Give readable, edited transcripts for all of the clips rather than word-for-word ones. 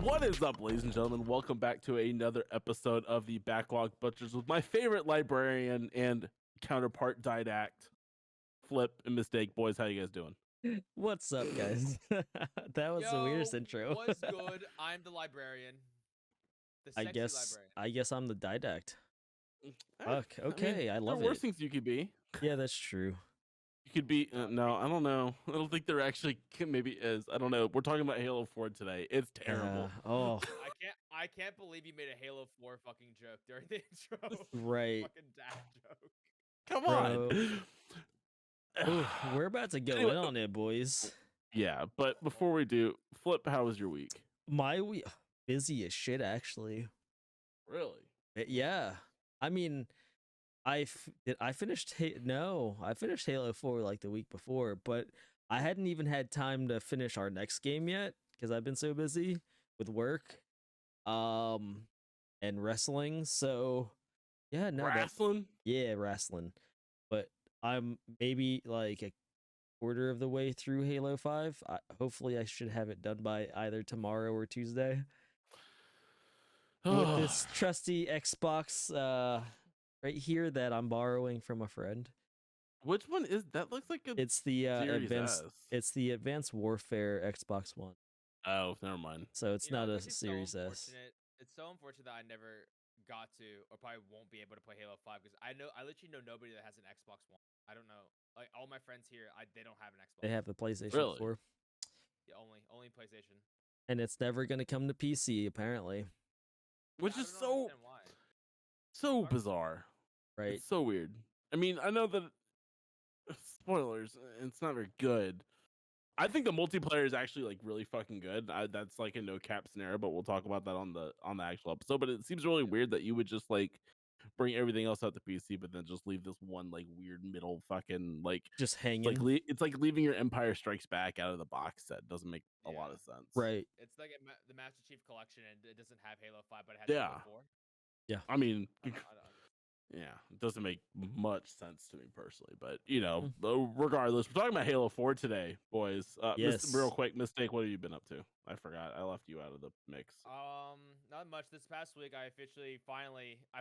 What is up, ladies and gentlemen? Welcome back to another episode of the Backlog Butchers with my favorite librarian and counterpart didact, Flip and Mistake. Boys, how you guys doing? What's up, guys? That was the weirdest intro. What's good? I'm the librarian. The I sexy guess librarian. I'm the didact. Fuck. I mean, Okay, I love there are worse it. things you could be. Yeah, that's true. You could be no, I don't know. I don't think there actually maybe is. I don't know. We're talking about Halo 4 today. It's terrible. Oh, I can't believe you made a Halo 4 fucking joke during the intro. right. Fucking dad joke. Come Bro. on. Ooh, we're about to go in on it, boys. Yeah, but before we do, Flip, how was your week? My week busy as shit, actually. Really? Yeah. I mean, I finished Halo 4 like the week before, but I hadn't even had time to finish our next game yet because I've been so busy with work and wrestling. So yeah, no, Wrestling? yeah, wrestling. But I'm maybe like a quarter of the way through Halo 5. Hopefully I should have it done by either tomorrow or Tuesday. With this trusty Xbox right here that I'm borrowing from a friend. Which one is that? Looks like a It's the Series advanced. S. It's the Advanced Warfare Xbox One. Oh, never mind. So it's not a It's Series so S. It's so unfortunate that I never got to, or probably won't be able to play Halo 5 because I literally know nobody that has an Xbox One. I don't know. Like all my friends here, they don't have an Xbox. They have the PlayStation Really? 4. Yeah, only PlayStation. And it's never gonna come to PC apparently. Which I is don't understand why. so bizarre. Right. It's so weird. I mean, I know that spoilers, it's not very good. I think the multiplayer is actually like really fucking good. That's like a no cap scenario, but we'll talk about that on the actual episode. But it seems really weird that you would just like bring everything else out to PC, but then just leave this one like weird middle fucking like Just hanging. it's like leaving your Empire Strikes Back out of the box set. Doesn't make a lot of sense. Right. It's like the Master Chief Collection, and it doesn't have Halo 5, but it has Yeah. Halo 4. Yeah. I mean, I don't yeah, it doesn't make much sense to me personally, but you know, regardless, we're talking about Halo 4 today, boys. Yes. Real quick, Mistake, what have you been up to? I forgot. I left you out of the mix. Not much. This past week, I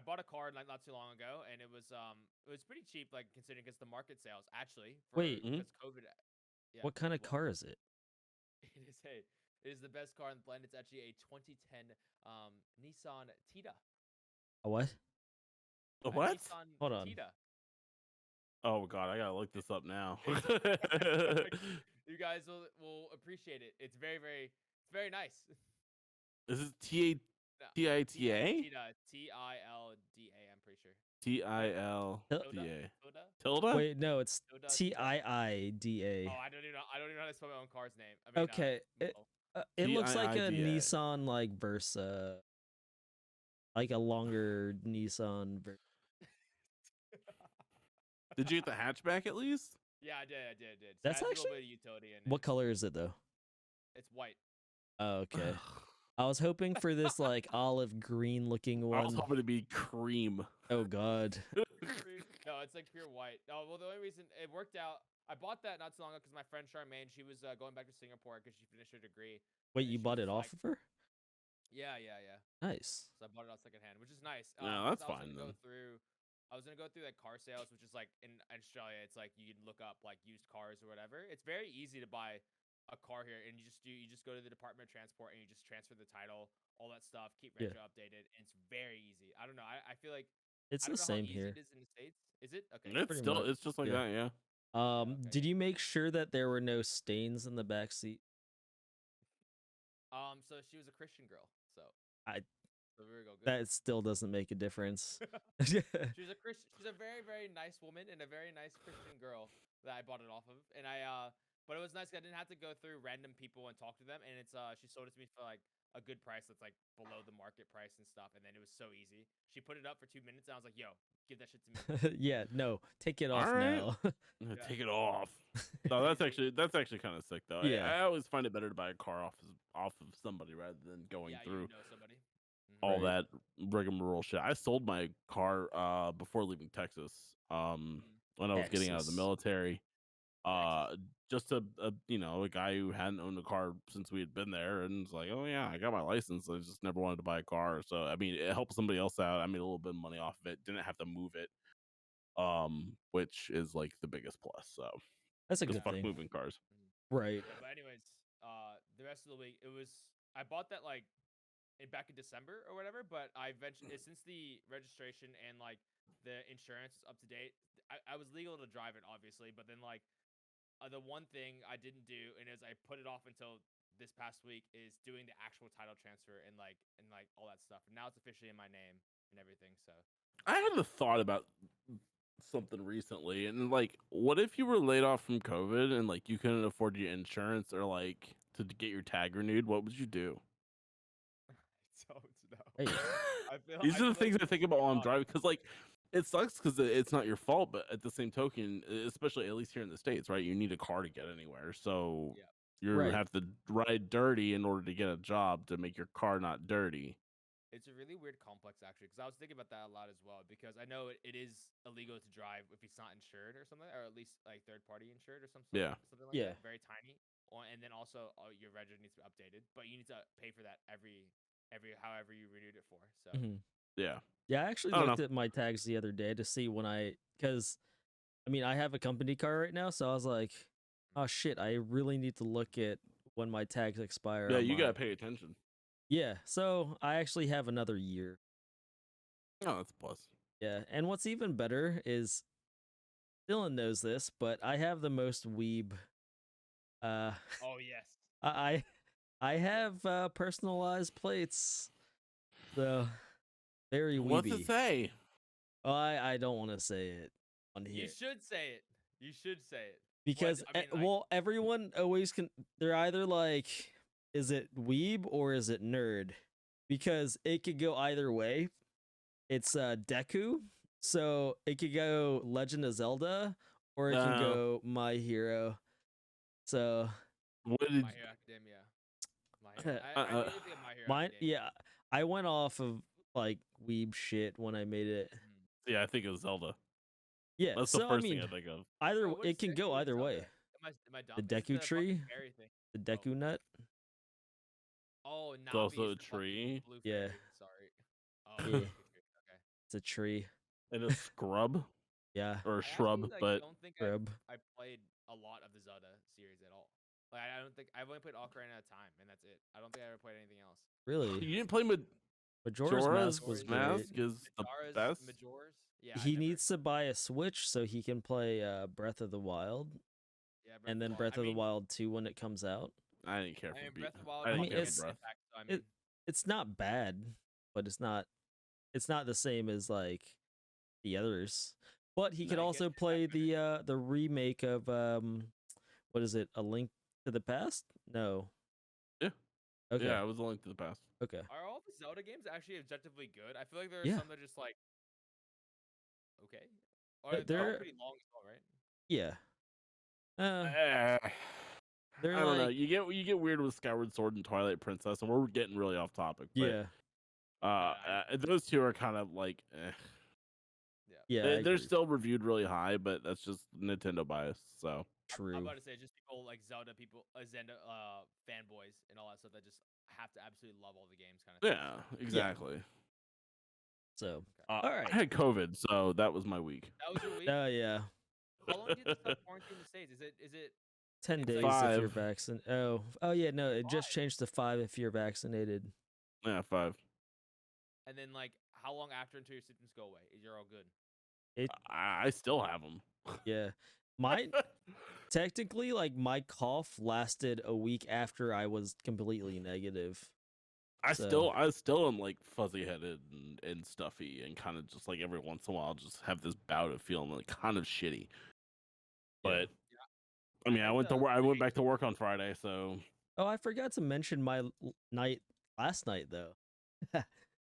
bought a car not too long ago, and it was pretty cheap, like considering it's the market sales actually. Wait, because COVID. Yeah, what kind of car is it? It is the best car on the planet. It's actually a 2010 Nissan Tita. A what? What? Nissan Hold on. Tita. Oh god, I gotta look this up now. You guys will appreciate it. It's very nice. Is it T-I-T-A? Tita, Tilda. I'm pretty sure. T-I-L-D-A. Tilda? Wait, no, it's Tilda. T-I-I-D-A. Oh, I don't even know how to spell my own car's name. I mean, Okay, it looks like a T-I-I-D-A. Nissan like Versa, like a longer Nissan. Did you get the hatchback at least? Yeah, I did. So That's it has a actually- little bit of utility in it. What color is it though? It's white. Oh, okay. I was hoping for this like olive green looking I was one. hoping to be cream. Oh god. No, it's like pure white. Oh, well, the only reason it worked out, I bought that not so long ago because my friend Charmaine, she was going back to Singapore because she finished her degree. Wait, and you she bought was it off like- of her? Yeah. Nice. So I bought it off secondhand, which is nice. No, that's because fine then. I was gonna go through like car sales, which is like in Australia, it's like you can look up like used cars or whatever. It's very easy to buy a car here, and you just go to the Department of Transport and you just transfer the title, all that stuff, keep Yeah. retro updated, and it's very easy. I don't know. I feel like It's I the don't know how same easy here. it is in the States. Is it? Okay. It's Pretty still much, it's just like yeah. that, yeah. Okay. Did you make sure that there were no stains in the back seat? So she was a Christian girl, so so we go good. That still doesn't make a difference. She's a Christian. She's a very, very nice woman and a very nice Christian girl that I bought it off of. And but it was nice 'cause I didn't have to go through random people and talk to them. And it's she sold it to me for like a good price that's like below the market price and stuff. And then it was so easy. She put it up for 2 minutes and I was like, yo, give that shit to me. Yeah, no, take it off Alright. now. Yeah. Take it off. No, that's actually kind of sick though. Yeah. I always find it better to buy a car off of somebody rather than going Yeah, through you know somebody. all Right. that rigmarole shit. I sold my car before leaving Texas. When I was getting out of the Texas. military. Just a guy who hadn't owned a car since we had been there, and it's like, oh yeah, I got my license. I just never wanted to buy a car. So I mean, it helped somebody else out. I made a little bit of money off of it. Didn't have to move it, which is like the biggest plus. So That's a just good fuck thing. moving cars. Right. Yeah, but anyways, the rest of the week I bought that like back in December or whatever, but I eventually since the registration and like the insurance is up to date, I was legal to drive it obviously, but then like the one thing I didn't do and is I put it off until this past week is doing the actual title transfer and like all that stuff. And now it's officially in my name and everything. So I had a thought about something recently, and like, what if you were laid off from COVID and like you couldn't afford your insurance or like to get your tag renewed? What would you do? so no. Hey. These are the feel things like I think about while I'm driving, because like it sucks because it's not your fault, but at the same token, especially at least here in the States, right? You need a car to get anywhere, so Yeah. you Right. have to ride dirty in order to get a job to make your car not dirty. It's a really weird complex actually, because I was thinking about that a lot as well. Because I know it is illegal to drive if it's not insured or something, or at least like third party insured or something Yeah. like Yeah. that. Very tiny, and then also your reg needs to be updated, but you need to pay for that every however you renewed it for. So Yeah. Yeah, I actually I don't looked know. at my tags the other day to see because I mean, I have a company car right now, so I was like, oh shit, I really need to look at when my tags expire. Yeah, on you my- gotta pay attention. Yeah, so I actually have another year. Oh, that's a plus. Yeah, and what's even better is Dylan knows this, but I have the most weeb. oh yes, I have personalized plates, so very weeby. What's it say? Oh, I don't want to say it on here. you should say it. You should say it. Because I mean, like- well, everyone always can. They're either like, is it weeb or is it nerd? Because it could go either way. It's Deku, so it could go Legend of Zelda, or it can go My Hero. So What did My Hero Academia. My Hero. I knew you think of My Hero mine? Academia. Yeah, I went off of like weeb shit when I made it. Yeah, I think it was Zelda. Yeah, That's so the first I mean, thing I think of. either Wait, what it is can go Deku in either Zelda? way. Am I dumb? The Is this Deku fucking tree? fairy thing? The Deku nut. Oh, It's also Navi a is the fucking tree. blue Yeah. fairy. Sorry. Oh, Yeah. Deku tree. Okay. It's a tree. And a scrub Yeah, or a I shrub, actually, but don't think Shrub. I played a lot of the Zelda series at all. Like I don't think I've only played Ocarina of Time, and that's it. I don't think I ever played anything else. really. you didn't play Majora's Mask was Majora's great. Mask is the Majora's best. Majora's. Yeah. He needs to buy a Switch so he can play Breath of the Wild, Yeah, and then Breath of the Wild 2 when it comes out. I didn't care I for mean, beat. Breath of the Wild. I I didn't mean, care it's- for Breath. Impact, so, I mean, It's not bad, but it's not the same as like the others. But he No, could I get also it. play the remake of what is it? A Link to the Past? No. Yeah. Okay. Yeah, it was a Link to the Past. Okay. are all the Zelda games actually objectively good? I feel like there are Yeah. some that are just like okay, or They're- they're pretty long as well, right? Yeah. They're I don't know. like- You get weird with Skyward Sword and Twilight Princess, and we're getting really off topic. But, Yeah. those two are kind of like, Yeah. I they're agree. still reviewed really high, but that's just Nintendo bias. So True. I'm about to say just people like Zelda people, Zelda fanboys and all that stuff that just have to absolutely love all the games, kind of. yeah, exactly. So, All right. I had COVID, so that was my week. That was your week. yeah. How long did you stop quarantine in the States? Is it 10 It's days like if you're 5. vaccinated. Oh yeah, no, it just changed to 5 if you're vaccinated. Yeah, 5. and then like how long after until your symptoms go away? You're all good. I still have them. Yeah. Mine technically like my cough lasted a week after I was completely negative. I So- still am like fuzzy headed and stuffy, and kind of just like every once in a while I'll just have this bout of feeling like kind of shitty. But I mean, I went back to work on Friday, so Oh, I forgot to mention my night last night though.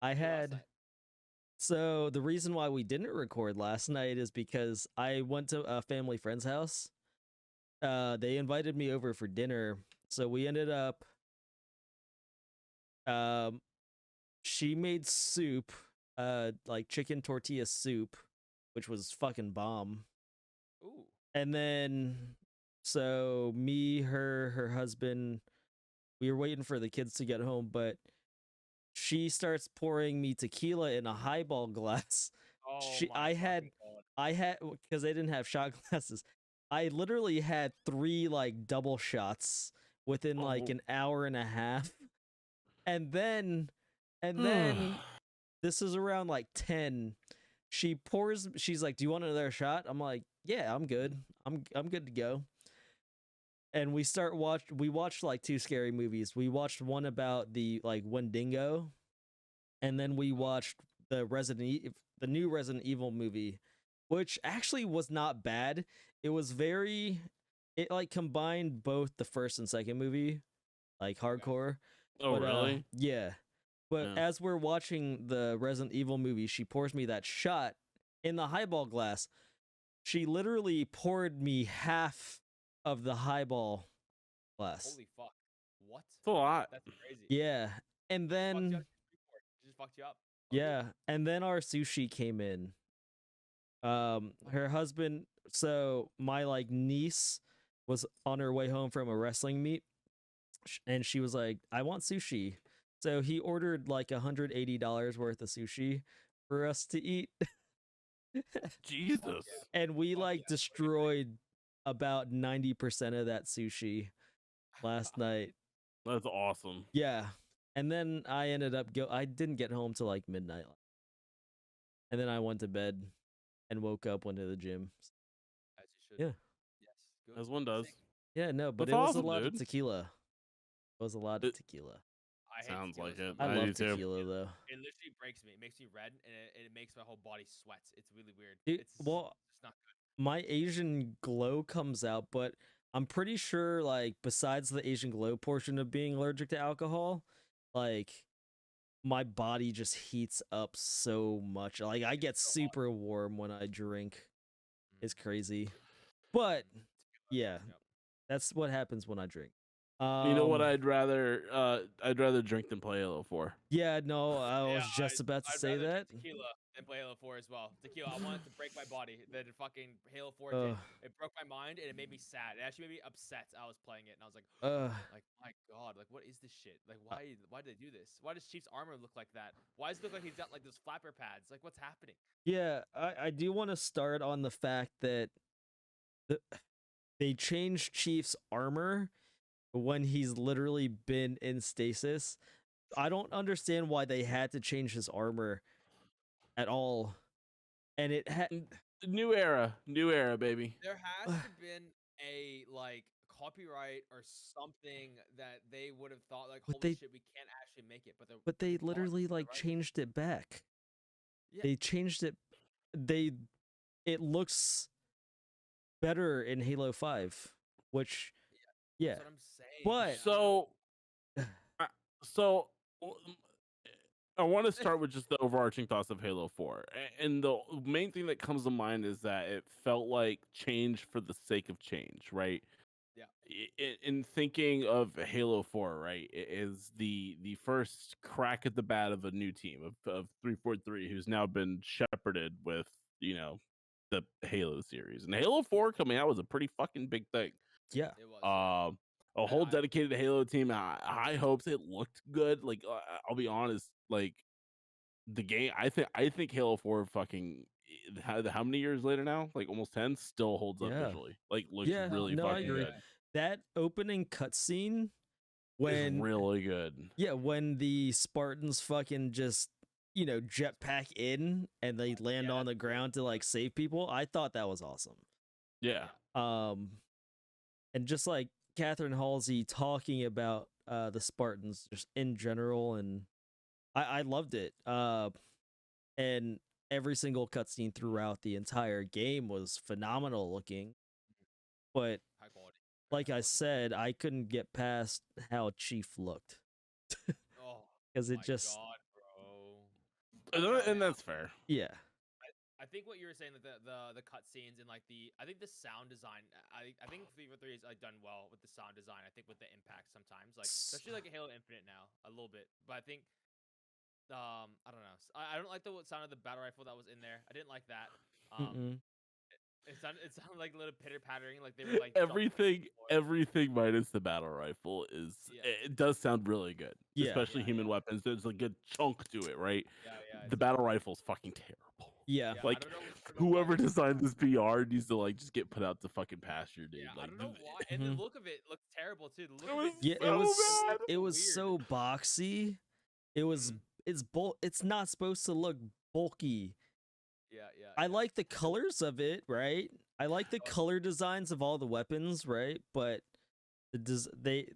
I had So the reason why we didn't record last night is because I went to a family friend's house. They invited me over for dinner, so we ended up. She made soup, like chicken tortilla soup, which was fucking bomb. Ooh. And then So me, her husband, we were waiting for the kids to get home, but she starts pouring me tequila in a highball glass. Oh She, my fucking god. I had because they didn't have shot glasses. I literally had 3 like double shots within like Oh. an hour and a half, and then this is around like 10. She's like, "Do you want another shot?" I'm like, "Yeah, I'm good. I'm good to go." And we watched like 2 scary movies. We watched one about the like Wendigo, and then we watched the new Resident Evil movie, which actually was not bad. It was it like combined both the first and second movie, like hardcore. Oh, really? Yeah. But Yeah. as we're watching the Resident Evil movie, she pours me that shot in the highball glass. She literally poured me half of the highball glass. Holy fuck. What? It's a lot. That's crazy. Yeah. And Fucked you then up. She just fucked you up. Okay. yeah, and then our sushi came in. Her husband, so my like niece was on her way home from a wrestling meet, and she was like, "I want sushi." So he ordered like $180 worth of sushi for us to eat. Jesus. And we Fuck like yeah. destroyed about 90% of that sushi last night. That's awesome. Yeah. And then I didn't get home till like midnight. And then I went to bed and woke up, went to the gym. As you should. Yeah. Yes. Good. As one does. Sick. Yeah, no, but That's it was awesome, a lot of dude. tequila. It was a lot of tequila. I hate Sounds tequila like so it. much. I I love do too. tequila though. It literally breaks me. It makes me red, and it makes my whole body sweat. It's really weird. Dude, It's well, it's not good. my Asian glow comes out, but I'm pretty sure like besides the Asian glow portion of being allergic to alcohol, like my body just heats up so much. Like I get so hot. super warm when I drink. It's Mhm. crazy. But Tequila yeah, fucks me up. that's what happens when I drink. You know what? I'd rather drink than play Halo 4. Yeah, no, I Yeah, was just about to I'd say rather that. drink tequila than play Halo 4 as well. Tequila, I want it to break my body. The fucking Halo 4 Ugh. did. It broke my mind and it made me sad. It actually made me upset. I was playing it and I was like, Uh my god, like what is this shit? Like why did they do this? Why does Chief's armor look like that? Why does it look like he's got like those flapper pads? Like what's happening? yeah, I do want to start on the fact that the, they changed Chief's armor when he's literally been in stasis. I don't understand why they had to change his armor at all. And it had New era, baby. There has to been a like copyright or something that they would have thought like, But holy they- shit, we can't actually make it. but they they're gone. literally They're like right. changed it back. Yeah. They changed it. It looks better in Halo 5, which yeah. That's what I'm saying. But So, so I want to start with just the overarching thoughts of Halo 4. And the main thing that comes to mind is that it felt like change for the sake of change, right? Yeah. In thinking of Halo 4, right, it is the first crack at the bat of a new team of 343, who's now been shepherded with, the Halo series. And Halo 4 coming out was a pretty fucking big thing. yeah. It was. Yeah. A whole I- dedicated Halo team. High hopes. It looked good. Like I'll be honest. Like the game. I think Halo 4 fucking how many years later now? Like almost 10. Still holds up Yeah. visually. Like looks Yeah, really no, I fucking agree. good. That opening cutscene It's when really good. yeah, when the Spartans fucking just jetpack in and they land Yeah, on the that's ground to like save people, I thought that was awesome. Yeah. And just like Catherine Halsey talking about the Spartans just in general, and I loved it. And every single cutscene throughout the entire game was phenomenal looking. But high quality. like High I quality. said, I couldn't get past how Chief looked Oh, because it my just god, bro. And that's fair. yeah. I think what you were saying, that the cutscenes and like I think the sound design, I think 343 is like done well with the sound design. I think with the impact sometimes, like especially like Halo Infinite now a little bit, but I think I don't know. I don't like the sound of the battle rifle that was in there. I didn't like that. Mm-mm. It sounded like a little pitter pattering, like they were like everything minus the battle rifle is Yeah. it does sound really good. Yeah. Especially Yeah, human yeah. weapons. There's a good chunk to it, right? Yeah, yeah. The battle rifle's fucking terrible. Yeah. Yeah, I Like don't know why whoever they- designed this BR needs to like just get put out to fucking pasture, dude. Yeah, I Like don't know why. And the Mhm. look of it looks terrible too. The look It of was it. Yeah, so bad. it was weird. so boxy. It was Mhm. it's not supposed to look bulky. Yeah, yeah. I yeah. like the colors of it, right? I like the color designs of all the weapons, right? But the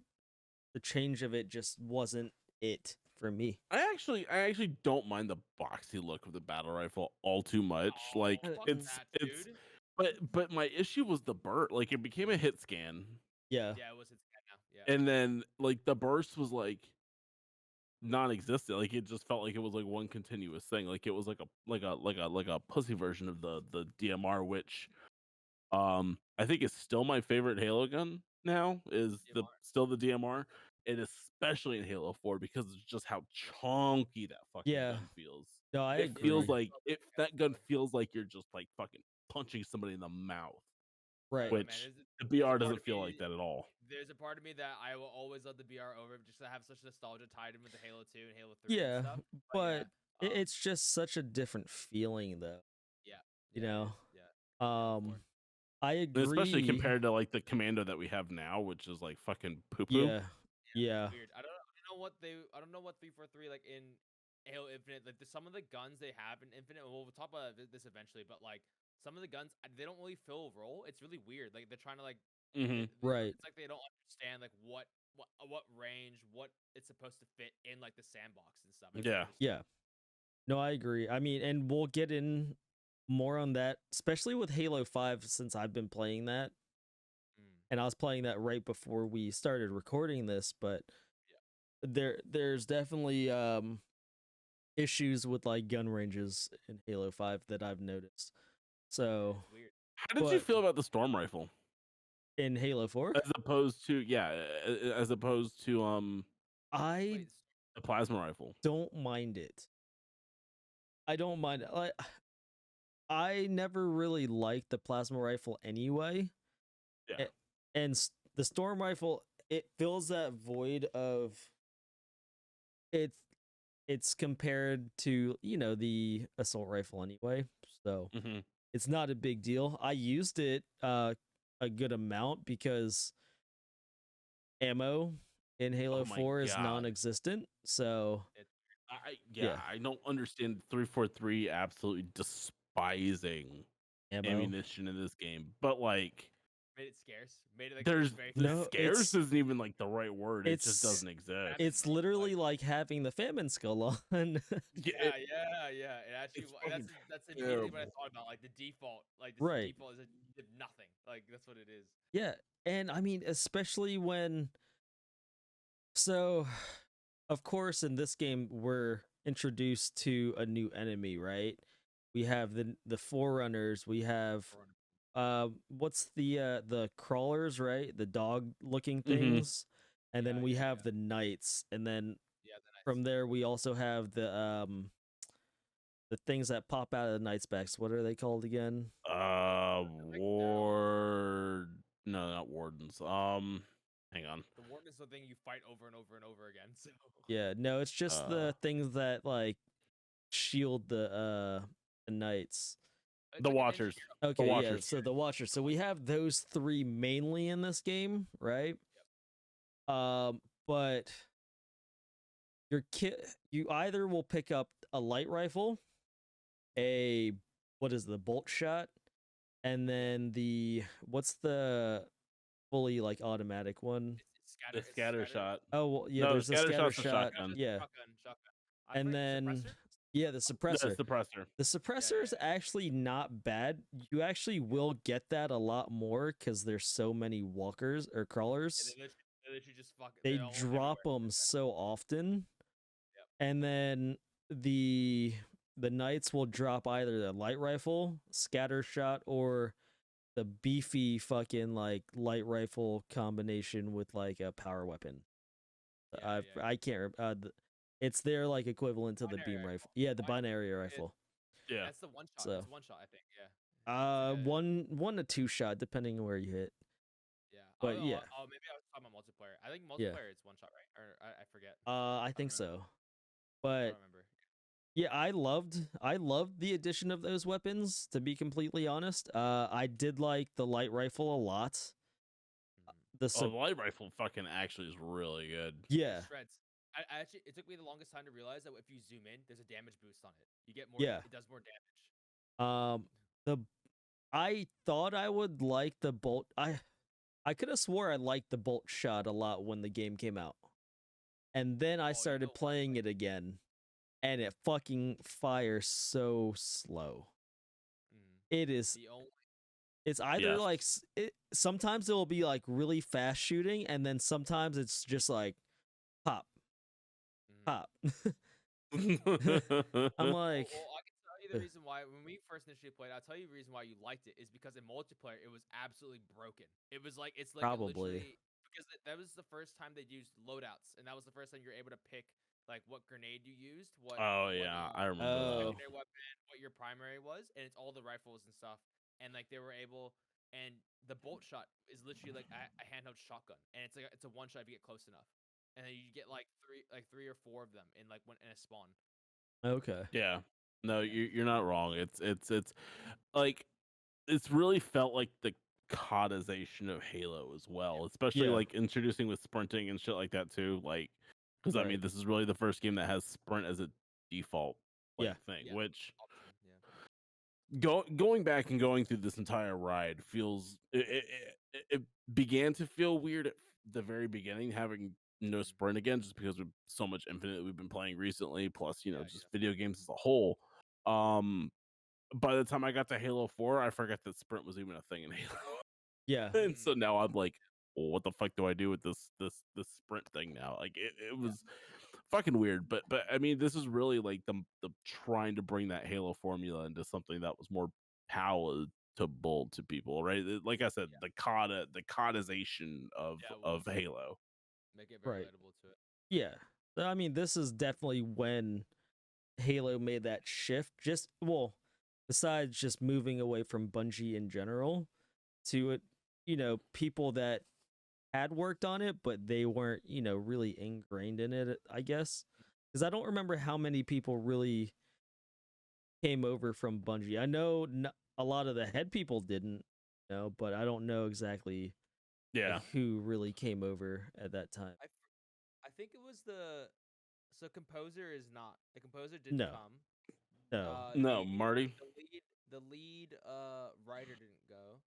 change of it just wasn't it for me. I actually don't mind the boxy look of the battle rifle all too much. Oh, Like fuck it's that, it's dude. but my issue was the burst. Like it became a hit scan, Yeah. Yeah, it was its now. Yeah. and then like the burst was like non-existent. Like it just felt like it was like one continuous thing. Like it was like a pussy version of the DMR, which I think is still my favorite Halo gun now. Is the DMR. still the DMR, and especially in Halo 4 because it's just how chunky that fucking Yeah. gun feels. No, I It agree. feels like that gun feels like you're just like fucking punching somebody in the mouth, right. which man, the there's a BR part doesn't of feel me- like that at all. There's a part of me that I will always love the BR over just to have such nostalgia tied in with the Halo 2 and Halo 3 Yeah, and stuff. but yeah, it's just such a different feeling though. yeah, You yeah, it know. is, yeah. I And agree. especially compared to like the commando that we have now, which is like fucking poo poo. Yeah. Yeah. Weird. I don't know what 343 like in Halo Infinite, like some of the guns they have in Infinite. Well, we'll talk about this eventually, but like some of the guns they don't really fill a role. It's really weird. Like they're trying to like Right. It's like they don't understand like what range, what it's supposed to fit in like the sandbox and stuff. It's Yeah. interesting. Yeah. No, I agree. I mean, and we'll get in more on that, especially with Halo 5 since I've been playing that. And I was playing that right before we started recording this, but there's definitely issues with like gun ranges in Halo 5 that I've noticed. So, It's weird. How did you feel about the storm rifle in Halo 4? as opposed to I Wait, the plasma rifle? don't mind it. I don't mind it. Like, I never really liked the plasma rifle anyway. Yeah. And the storm rifle, it fills that void of it's compared to, the assault rifle anyway. So Mm-hmm. it's not a big deal. I used it a good amount because ammo in Halo Oh my 4 is God. non-existent. So I don't understand 343 absolutely despising ammo. ammunition in this game, but like made it scarce. Made it like there's very No, scarce isn't even like the right word. It just it's- doesn't exist. It's literally like having the famine skull on. Yeah. It actually It's fucking that's immediately what I terrible. thought about. Like the default, like this Right. default is nothing. Like that's what it is. Yeah, and I mean, especially when. So, of course, in this game, we're introduced to a new enemy, right? We have the Forerunners. We have what's the crawlers, right? The dog-looking things, and then we have the knights, and then Yeah, the nice. from there we also have the things that pop out of the knights' backs. What are they called again? Ward. No, not wardens. Hang on. The warden is the thing you fight over and over and over again. So Yeah, no, it's just the things that like shield the knights. It's The like an Watchers. engineer. Okay, yeah, Watchers. so the Watchers. So we have those three mainly in this game, right? But you either will pick up a light rifle, what is the bolt shot, and then what's the fully like automatic one? The scatter shot. Oh well, yeah, No, there's a scatter scatter shot's the shot. shotgun. Yeah, Shotgun. and then yeah, the suppressor. The suppressor. The suppressor is actually not bad. You actually will get that a lot more because there's so many walkers or crawlers. They literally just They drop them so often, and then the knights will drop either the light rifle, scatter shot, or the beefy fucking like light rifle combination with like a power weapon. I can't remember. It's their like equivalent to the Binary beam rifle. rifle. Yeah, the Binary binary rifle. Yeah. That's the one shot. So- It's one shot, I think. One to two shot depending on where you hit. Yeah. But yeah. Maybe I was talking about multiplayer. I think Yeah. multiplayer it's one shot, right? Or I forget. I think remember. so. I But don't remember. yeah, I loved the addition of those weapons, to be completely honest. I did like the light rifle a lot. Mhm. The the light rifle fucking actually is really good. yeah. It shreds. I actually, it took me the longest time to realize that if you zoom in, there's a damage boost on it. You get more. Yeah. It does more damage. The I thought I would like the bolt. I could have swore I liked the bolt shot a lot when the game came out. And then I Oh, you started know what? playing it again, and it fucking fires so slow. Mhm. It is The only it's either Yes. like sometimes it will be like really fast shooting, and then sometimes it's just like pop, Mhm. pop. I'm Well, like, I can tell you the reason why when we first initially played. I'll tell you the reason why you liked it is because in multiplayer it was absolutely broken. It was like it's like Probably. literally because that was the first time they used loadouts, and that was the first time you were able to pick like what grenade you used, Oh yeah, I remember Oh. that. secondary weapon, what your primary was, and it's all the rifles and stuff. And like they were able, and the bolt shot is literally like a handheld shotgun, and it's like it's a one shot if you get close enough, and then you get like three or four of them in like one in a spawn. Okay. Yeah. No, Yeah. you're not wrong. It's like it's really felt like the codization of Halo as well, especially Yeah. like introducing with sprinting and shit like that too. Like, because I mean, Right. this is really the first game that has sprint as a default Yeah. thing. Yeah. Which Option. Yeah. going back and going through this entire ride feels it began to feel weird at the very beginning, having no sprint again, just because of so much Infinite we've been playing recently, plus Yeah. just video games as a whole. By the time I got to Halo 4, I forgot that sprint was even a thing in Halo. Yeah. And so now I'm like, well, what the fuck do I do with this sprint thing now? Like it was fucking weird. But I mean, this is really like the trying to bring that Halo formula into something that was more palatable to people, right? Like I said, Yeah. the codization Yeah. of Halo. Make it very Right. relatable to it. Yeah. I mean, this is definitely when Halo made that shift. Just well, besides just moving away from Bungie in general to it, people that had worked on it, but they weren't, really ingrained in it, I guess. Because I don't remember how many people really came over from Bungie. I know a lot of the head people didn't, but I don't know exactly Yeah. who really came over at that time. I think it was so composer is not the composer didn't No. come. No. No, Marty. The lead writer didn't go.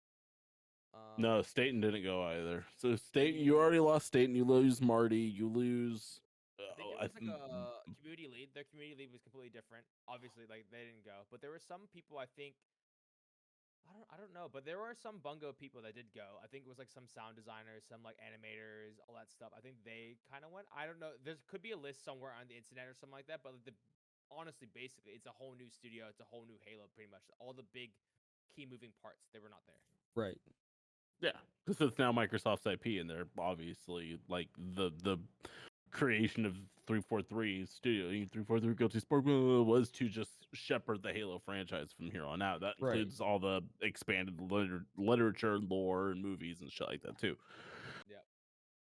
No, Staten didn't go either. So Staten, you The- already lost Staten. You lose Marty. You lose. I think there was like a community lead. Their community lead was completely different. Obviously, like they didn't go, but there were some people. I think I don't know, but there were some Bungo people that did go. I think it was like some sound designers, some like animators, all that stuff. I think they kind of went. I don't know. There could be a list somewhere on the internet or something like that. But honestly, basically, it's a whole new studio. It's a whole new Halo, pretty much. All the big key moving parts, they were not there. Right. Yeah, because it's now Microsoft's IP, and they're obviously like the creation of 343 Studio 343 Guilty Sport was to just shepherd the Halo franchise from here on out. That Right. includes all the expanded literature, lore, and movies and shit like that too. Yep.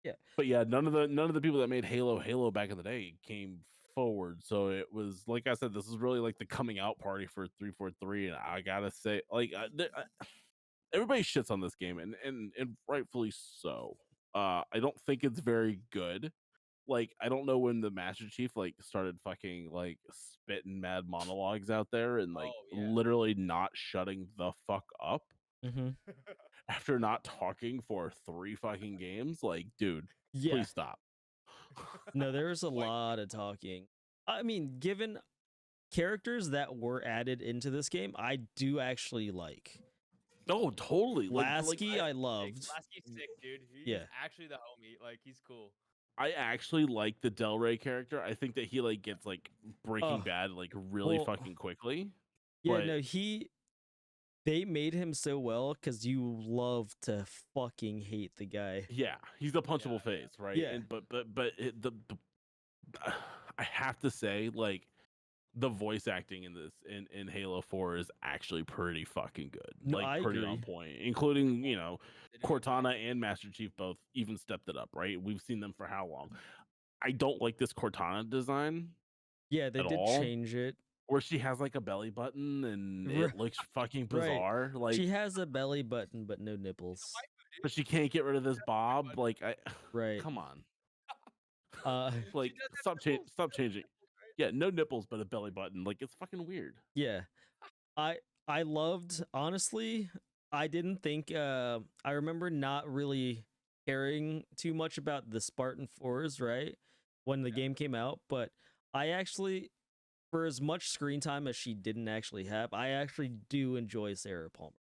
Yeah. But yeah, none of the people that made Halo back in the day came forward. So it was like I said, this is really like the coming out party for 343, and I gotta say, like, everybody shits on this game, and rightfully so. I don't think it's very good. Like, I don't know when the Master Chief like started fucking like spitting mad monologues out there and like Oh, yeah. literally not shutting the fuck up Mm-hmm. after not talking for 3 fucking games. Like, dude, Yeah. please stop. No, there was a Wait. lot of talking. I mean, given characters that were added into this game, I do actually like. No, totally. Lasky, I loved. Lasky's sick, dude. He's Yeah. actually the homie. Like, he's cool. I actually like the Del Rey character. I think that he like gets like Breaking Bad like really well, fucking quickly. Yeah, But no, they made him so well because you love to fucking hate the guy. yeah, he's a punchable face, right? Yeah. And but I have to say, like, the voice acting in this in Halo 4 is actually pretty fucking good. No, Like I pretty on agree. point, including, you know, They do a good job. Cortana and Master Chief both even stepped it up, right? We've seen them for how long? I don't like this Cortana design Yeah, they at did all, change it. where she has like a belly button and Ri- it looks fucking Right. bizarre. Like, She has a belly button, but no She's a nipples. waifu, dude. but she can't get rid of this She has a belly bob. button. Like, I Right. come on, She like does have stop nipples. stop She has changing. nipples, right? Yeah, no nipples, but a belly button. Like, it's fucking weird. Yeah. I loved, honestly, I didn't think I remember not really caring too much about the Spartan 4s, right? When the Yeah. game came out, but I actually, for as much screen time as she didn't actually have, I actually do enjoy Sarah Palmer.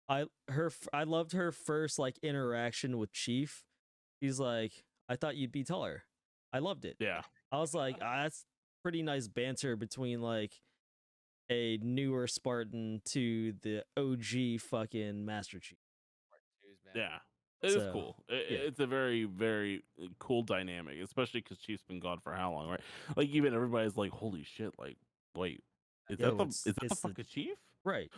I loved her first like interaction with Chief. He's like, I thought you'd be taller. I loved it. Yeah, I was like, that's pretty nice banter between like a newer Spartan to the OG fucking Master Chief. Part twos, man. yeah. It is So, cool. yeah. It's a very, very cool dynamic, especially because Chief's been gone for how long, right? Like, even everybody's like, "Holy shit!" Like, wait, is Yo, that the it's- is that the it's the- fucking Chief? Right.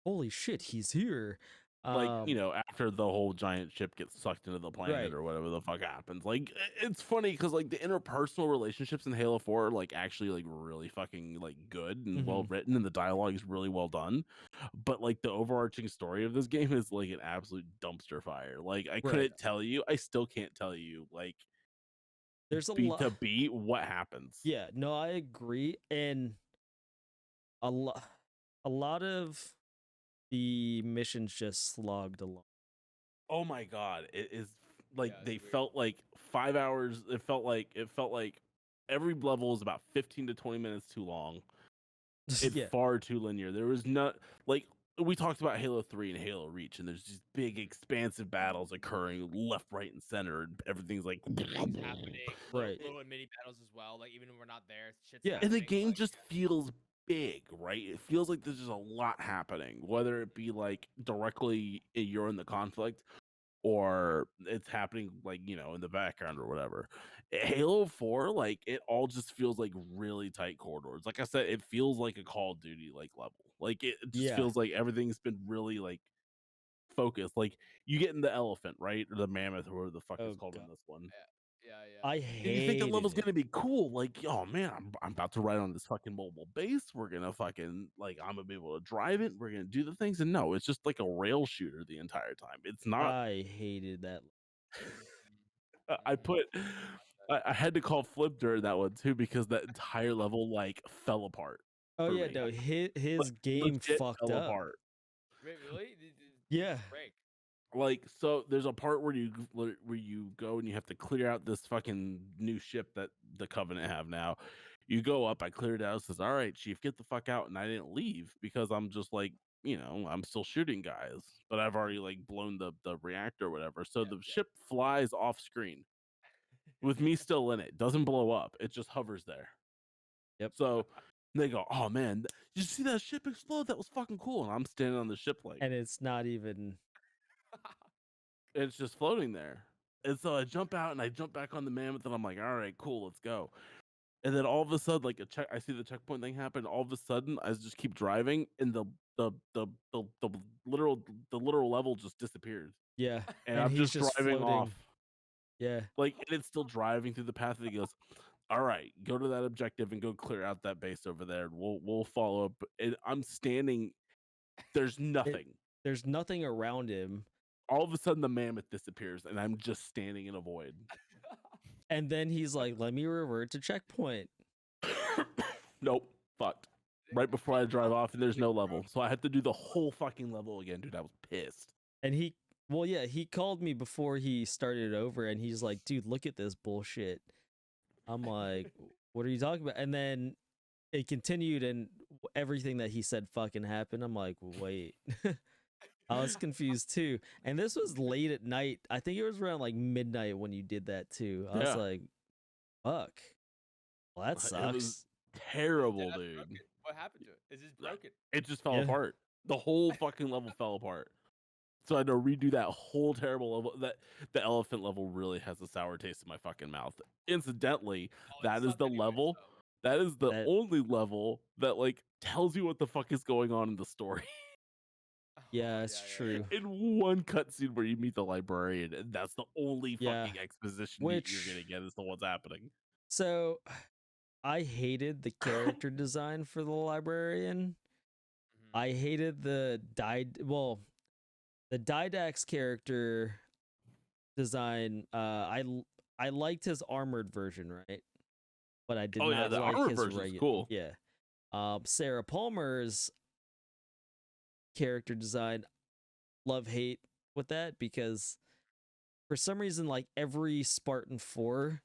Holy shit, he's here. Like, you know, after the whole giant ship gets sucked into the planet Right. or whatever the fuck happens. Like, it's funny because like the interpersonal relationships in Halo 4 are like actually like really fucking like good and well Mhm. written, and the dialogue is really well done. But like the overarching story of this game is like an absolute dumpster fire. Like, I couldn't tell you, I still can't tell you like There's a beat lot. to beat what happens. Yeah, no, I agree, and a lot of the missions just slogged along. Oh my god, it is like Yeah, it's they weird. felt like 5 hours. It felt like every level is about 15 to 20 minutes too long. It's Yeah, far too linear. There was not like we talked about Halo 3 and Halo Reach, and there's these big expansive battles occurring left, right, and center, and everything's like Things happening. Right. Little mini battles as well. Like even when we're not there, shit's Yeah. and the happening. game Like, just feels big, right? It feels like there's just a lot happening, whether it be like directly you're in the conflict or it's happening like, you know, in the background or whatever. Halo 4, like it all just feels like really tight corridors. Like I said, it feels like a Call of Duty like level. Like it just Yeah. feels like everything's been really like focused. Like you get in the elephant, right? Or the mammoth, or whatever the fuck Oh, it's called God. in this one. yeah. I And you think the hated level's it. gonna be cool, like, oh man, I'm about to ride on this fucking mobile base. We're gonna fucking like I'm gonna be able to drive it. We're gonna do the things, and no, it's just like a rail shooter the entire time. It's not. I hated that. I put. I had to call Flip during that one too because that entire level like fell apart. Oh for yeah, me. no, his game Legit fucked fell up. apart. Wait, really? Did Yeah. just break? Like, so there's a part where you go and you have to clear out this fucking new ship that the Covenant have now. You go up, I cleared it out, says, "All right, Chief, get the fuck out," and I didn't leave because I'm just like, you know, I'm still shooting guys, but I've already like blown the reactor or whatever. So Yeah, the yeah. ship flies off screen with me still in it. Doesn't blow up. It just hovers there. Yep. So they go, "Oh man, did you see that ship explode? That was fucking cool." And I'm standing on the ship like, And it's not even. it's just floating there. And so I jump out and I jump back on the mammoth and I'm like, all right, cool, let's go. And then all of a sudden, like I see the checkpoint thing happen. All of a sudden, I just keep driving, and the literal level just disappears, Yeah. and And I'm he's just driving floating. off. Yeah. Like, and it's still driving through the path. And he goes, "All right, go to that objective and go clear out that base over there. We'll follow up." And I'm standing. There's nothing. There's nothing around him. All of a sudden, the mammoth disappears, and I'm just standing in a void. And then he's like, let me revert to checkpoint. Nope, fucked. Right before I drive off, and there's no level, so I had to do the whole fucking level again, dude. I was pissed. And he called me before he started it over and he's like, dude, look at this bullshit. I'm like, what are you talking about? And then it continued and everything that he said fucking happened. I'm like, wait. I was confused too. And this was late at night. I think it was around like midnight when you did that too. I was Yeah. like, fuck. Well, that sucks. It was terrible, That's dude. broken. What happened to it? It's just broken. It just fell Yeah. apart. The whole fucking level fell apart. So I had to redo that whole terrible level. That the elephant level really has a sour taste in my fucking mouth. Incidentally, Oh, it that is sucked the anyways, level. though. That is the That only level that like tells you what the fuck is going on in the story. yeah, Oh, it's yeah. true. In one cutscene where you meet the librarian, and that's the only Yeah, fucking exposition you're gonna which get as to what's happening. so I hated the character design for the librarian. Mhm. I hated the the Didax character design. I liked his armored version, right? But I did Oh yeah, not the like armor his version's regular. cool. Yeah. Sarah Palmer's character design, love hate with that, because for some reason, like every Spartan 4,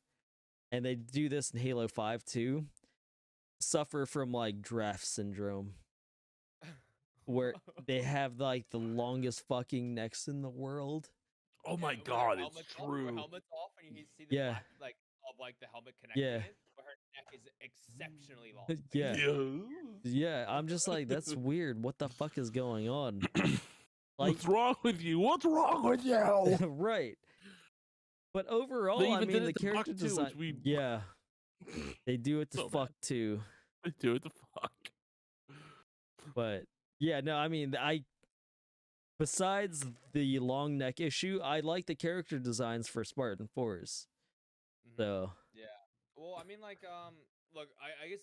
and they do this in Halo 5 too, suffer from like draft syndrome, where they have like the longest fucking necks in the world. Oh my With their god, it's helmets off, their true. helmets off, and you see the Yeah, black like of like the helmet connecting yeah, it, but her neck is exceptionally long. Like, yeah, Yeah. yeah. I'm just like, that's weird. What the fuck is going on? Like, What's wrong with you? What's wrong with you? right. But They overall, I even mean, did the it to Buck character too, design, which we yeah, they do it to so fuck bad. too. They do it to fuck. But yeah, no, I mean, besides the long neck issue, I like the character designs for Spartan 4s. Mhm. So, Yeah. Well, I mean, like, look, I guess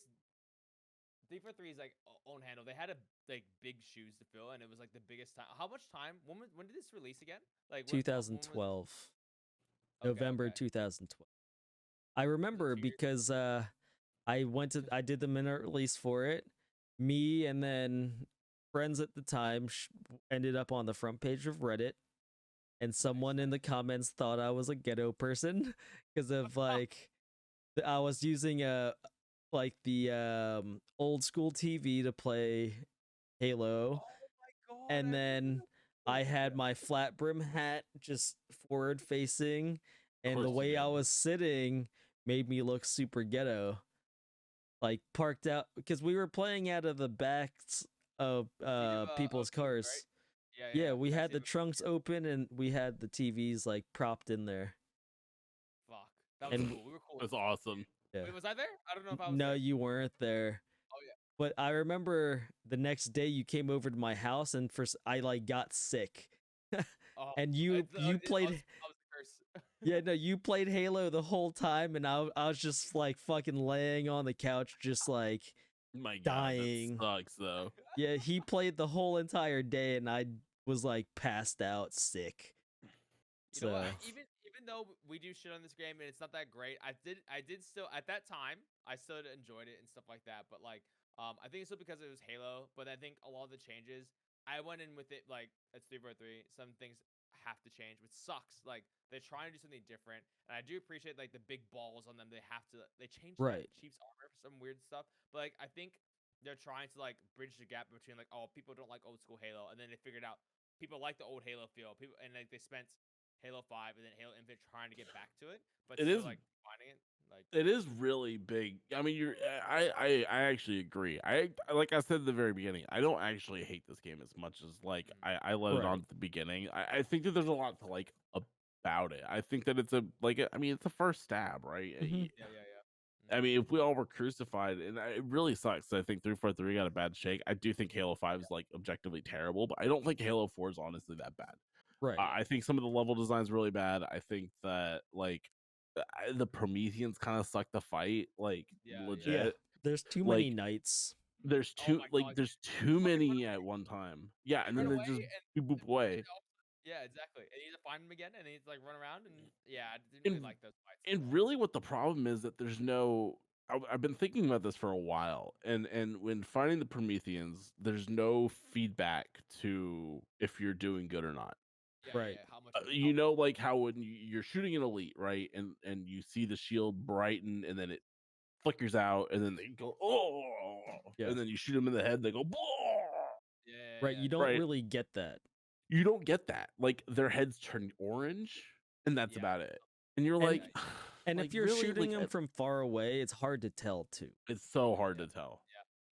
343 is like own handle. They had a like big shoes to fill, and it was like the biggest time. How much time? When did this release again? Like when was? 2012, Okay, November okay. 2012. I Was it remember 2 years? because I did the minute release for it. Me and then friends at the time ended up on the front page of Reddit, and someone in the comments thought I was a ghetto person because of like I was using the old school TV to play Halo, Oh my god, and I then I remember. had my flat brim hat just forward facing, Of and course the you way I did. was sitting made me look super ghetto. Like parked out because we were playing out of the backs of people's Of right? cars. Yeah, yeah, Yeah, yeah. we had Backseat the of a trunks car. open and we had the TVs like propped in there. Fuck, that was And cool. We were cool. That's awesome. yeah. Wait, was I there? I don't know if I was No, there. you weren't there. Oh yeah. But I remember the next day you came over to my house and first I like got sick. Oh, And you played I was the curse. yeah, no, you played Halo the whole time and I was just like fucking laying on the couch just like My god, dying. that sucks though. Yeah, he played the whole entire day and I was like passed out sick. You know what? So Even though we do shit on this game and it's not that great, I did still at that time I still enjoyed it and stuff like that. But like I think it's still because it was Halo. But I think a lot of the changes I went in with it like it's 343. Some things have to change, which sucks. Like they're trying to do something different, and I do appreciate like the big balls on them. They changed like right. Chief's armor for some weird stuff. But like I think they're trying to like bridge the gap between like oh people don't like old school Halo, and then they figured out people like the old Halo feel. People and like they spent Halo 5 and then Halo Infinite trying to get back to it, but It still is like finding it. Like it is really big. I mean, I actually agree. Like I said at the very beginning, I don't actually hate this game as much as like I let it on Right. at the beginning. I think that there's a lot to like about it. I think that it's a like I mean, it's a first stab, right? Mhm. yeah, yeah, yeah. I mean, if we all were crucified, and it really sucks. I think 343 got a bad shake. I do think Halo 5 is like objectively terrible, but I don't think Halo 4 is honestly that bad. Right. I think some of the level design's really bad. I think that like the Prometheans kind of suck the fight, like Yeah, legit. Yeah. There's too many Like knights. there's Oh too my like god, there's they too fucking run many away. at one time. Yeah, They and run then they away just and boop away. yeah, exactly. And you need to find them again, and they need to like run around and yeah, I didn't really And like those fights at and all. really, what the problem is that there's no. I've been thinking about this for a while, and when finding the Prometheans, there's no feedback to if you're doing good or not. Yeah, yeah, Right. yeah. How much? You know, like how when you're shooting an elite, right, and you see the shield brighten, and then it flickers out, and then they go, oh, Yeah. and then you shoot them in the head, they go, "Blah!" Yeah, yeah, Right. yeah. You don't Right? really get that. You don't get that. Like their heads turn orange, and that's Yeah. about it. And you're And like, and like if you're really, shooting like them from far away, it's hard to tell too. it's so hard Yeah, to tell.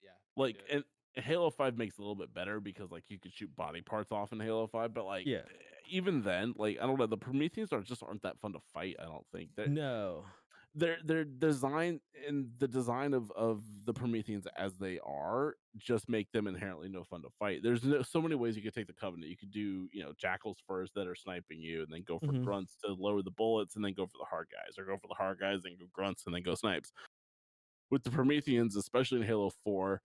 yeah. Like, They do it. and Halo 5 makes it a little bit better because like you could shoot body parts off in Halo 5, but like Yeah. even then, like I don't know, the Prometheans aren't that fun to fight. I don't think that No. their design and the design of the Prometheans as they are just make them inherently no fun to fight. There's so many ways you could take the Covenant. You could do, jackals first that are sniping you, and then go for Mhm. grunts to lower the bullets, and then go for the hard guys, or go for the hard guys and go grunts and then go snipes. With the Prometheans, especially in Halo 4,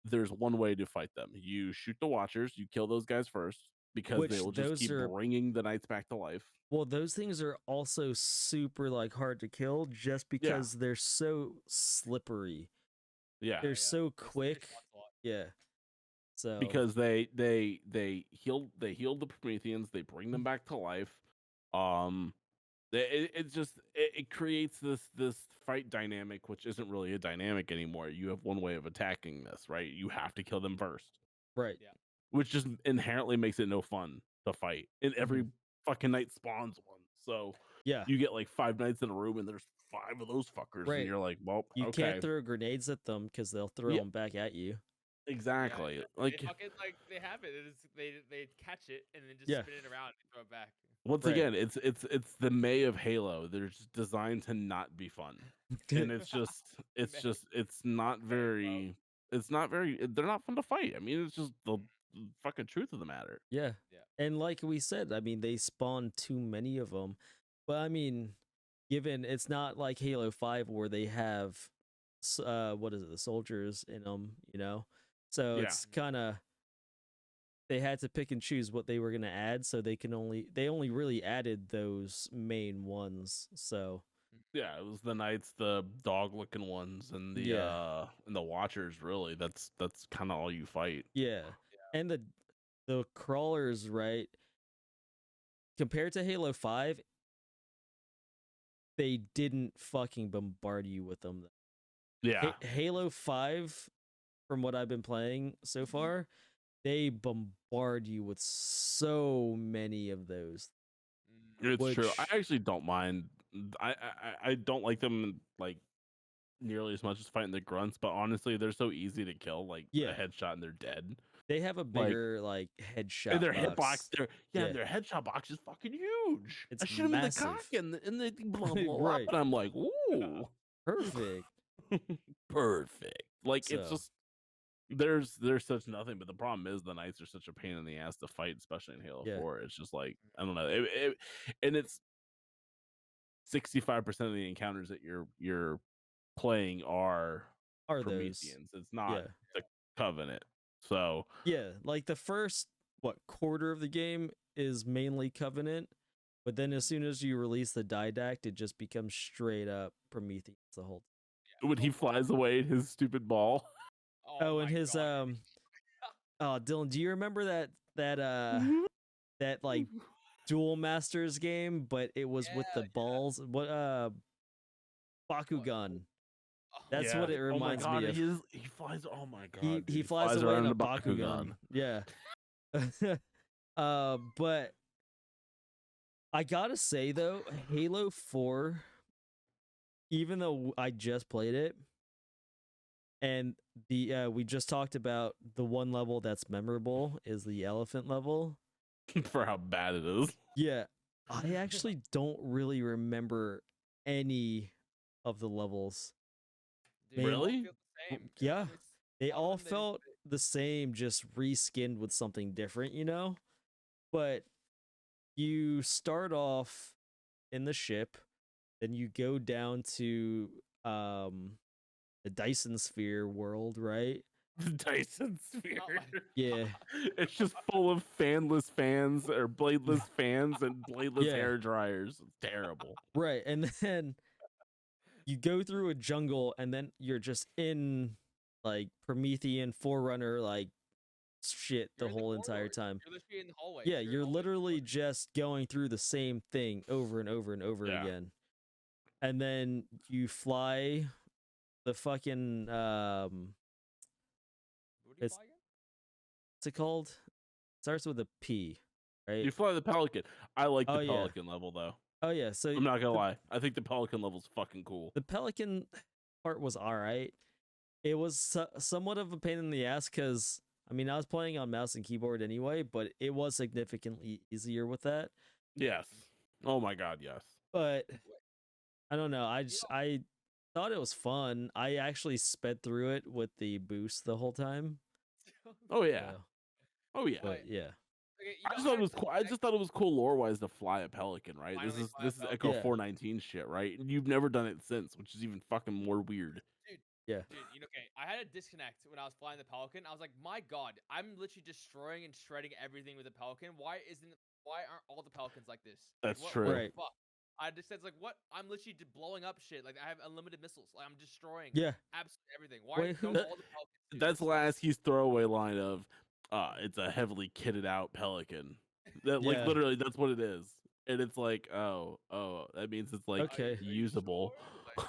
there's one way to fight them. You shoot the Watchers, you kill those guys first because they Which will just those keep are bringing the Knights back to life. Well, those things are also super like hard to kill just Yeah, because they're so slippery. yeah. They're yeah. so They quick. spawn a lot. Yeah. So Because they healed the Prometheans, they bring them back to life. Um, it creates this fight dynamic, which isn't really a dynamic anymore. You have one way of attacking this, right? You have to kill them first, right. Yeah. which just inherently makes it no fun to fight. And every fucking night spawns one, so Yeah. you get like 5 nights in a room, and there's 5 of those fuckers, Right. and you're like, well, You okay, can't throw grenades at them because they'll throw Yeah. them back at you. exactly. Yeah, Like, they fucking they have it. They catch it and then just Yeah. spin it around and throw it back. once Right. again, it's the May of Halo. They're just designed to not be fun, and it's not May, bro. very. They're not fun to fight. I mean, it's just the fucking truth of the matter. Yeah. Yeah. And like we said, I mean, they spawn too many of them. But I mean, given it's not like Halo 5 where they have what is it, the soldiers in them, So Yeah. it's kind of they had to pick and choose what they were going to add, so they only really added those main ones. So Yeah, it was the Knights, the dog-looking ones, and the Watchers. Really, that's kind of all you fight. yeah. And the crawlers, right? Compared to Halo 5, they didn't fucking bombard you with them. Yeah, Halo 5, from what I've been playing so far, they bombard you with so many of those. it's true. I which- actually don't mind. I don't like them like nearly as much as fighting the grunts, but honestly, they're so easy to kill. Like Yeah. a headshot and they're dead. They have a bigger like headshot And their box. hitbox, Yeah. their headshot box is fucking huge. It's I shoot him in the cock, massive. and they blah blah blah. Right. And I'm like, ooh, Perfect. perfect. Like it's So- just there's such nothing. But the problem is the Knights are such a pain in the ass to fight, especially in Halo Yeah. 4. It's just like I don't know. And it's 65% of the encounters that you're playing are Are those? Prometheans. It's not Yeah. the Covenant. So Yeah, like the first quarter of the game is mainly Covenant, but then as soon as you release the Didact, it just becomes straight up Prometheus the whole when he flies away in his stupid ball. Oh, and my his God. oh, Dylan, do you remember that like Duel Masters game, but it was with the Yeah. balls? Bakugan. Oh, That's what it reminds oh my me God, of. He flies. Oh my God, He dude, flies away around in a in Bakugan. Yeah. But I gotta say though, Halo 4, even though I just played it, and we just talked about the one level that's memorable is the elephant level. for how bad it is. Yeah, I actually don't really remember any of the levels. Dude, they all Really? feel the same. Yeah. It's- They all all of them, felt the same, just reskinned with something different, But you start off in the ship, then you go down to the Dyson Sphere world, right? The Dyson Sphere. Yeah. It's just full of fanless fans or bladeless fans and bladeless Yeah. hair dryers. It's terrible. Right. And then you go through a jungle and then you're just in like Promethean Forerunner like shit the You're in the whole entire corridors. time. You're literally in the hallway. Yeah, in the you're hallway literally corridors. just going through the same thing over and over and over Yeah. again. And then you fly the fucking What do you it's- fly again? what's it called? Starts with a P, right? You fly the Pelican. I like the Oh, yeah. Pelican level though. Oh yeah, so I'm not gonna the- lie. I think the Pelican level's fucking cool. The Pelican part was all right. It was somewhat of a pain in the ass because I mean I was playing on mouse and keyboard anyway, but it was significantly easier with that. Yes. Oh my God, yes. But I don't know. You know, I thought it was fun. I actually sped through it with the boost the whole time. Oh yeah. So, Oh yeah. but yeah, okay, I just thought it was cool. I just thought it was cool lore wise to fly a pelican, right? Finally fly a This is Pelican. Echo Yeah. 419 shit, right? And you've never done it since, which is even fucking more weird. dude, yeah, dude, okay, I had a disconnect when I was flying the Pelican. I was like, my God, I'm literally destroying and shredding everything with the Pelican. Why aren't all the Pelicans like this? Like, That's what true. the Right. fuck? I just said, like, what? I'm literally blowing up shit. Like, I have unlimited missiles. Like, I'm destroying yeah. absolutely everything. Why Wait, don't who? all the Pelicans do That's this? Lasky's throwaway line of it's a heavily kitted out pelican. That like Yeah. literally that's what it is. And it's like, oh, that means it's like Okay. Are you usable.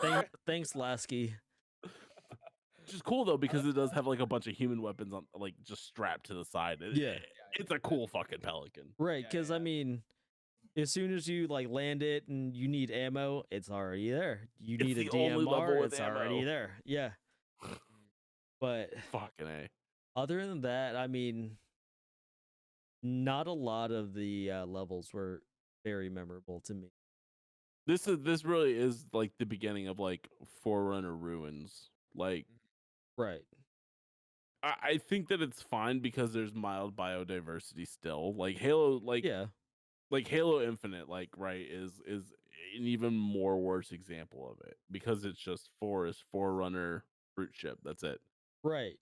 sure? Like, Thanks, Lasky. Which is cool though, because it does have like a bunch of human weapons on like just strapped to the side. Yeah. It's a cool fucking pelican. Right, Yeah, because yeah. I mean, as soon as you like land it and you need ammo, it's already there. You It's need a the only level DMR, with it's already ammo. there. Yeah. But Fucking A. other than that, I mean, not a lot of the levels were very memorable to me. This really is like the beginning of like Forerunner Ruins. Like Right. I think that it's fine because there's mild biodiversity still. Like Halo, Yeah. like Halo Infinite, like right is an even more worse example of it because it's just forest, Forerunner, fruit ship. That's it. Right.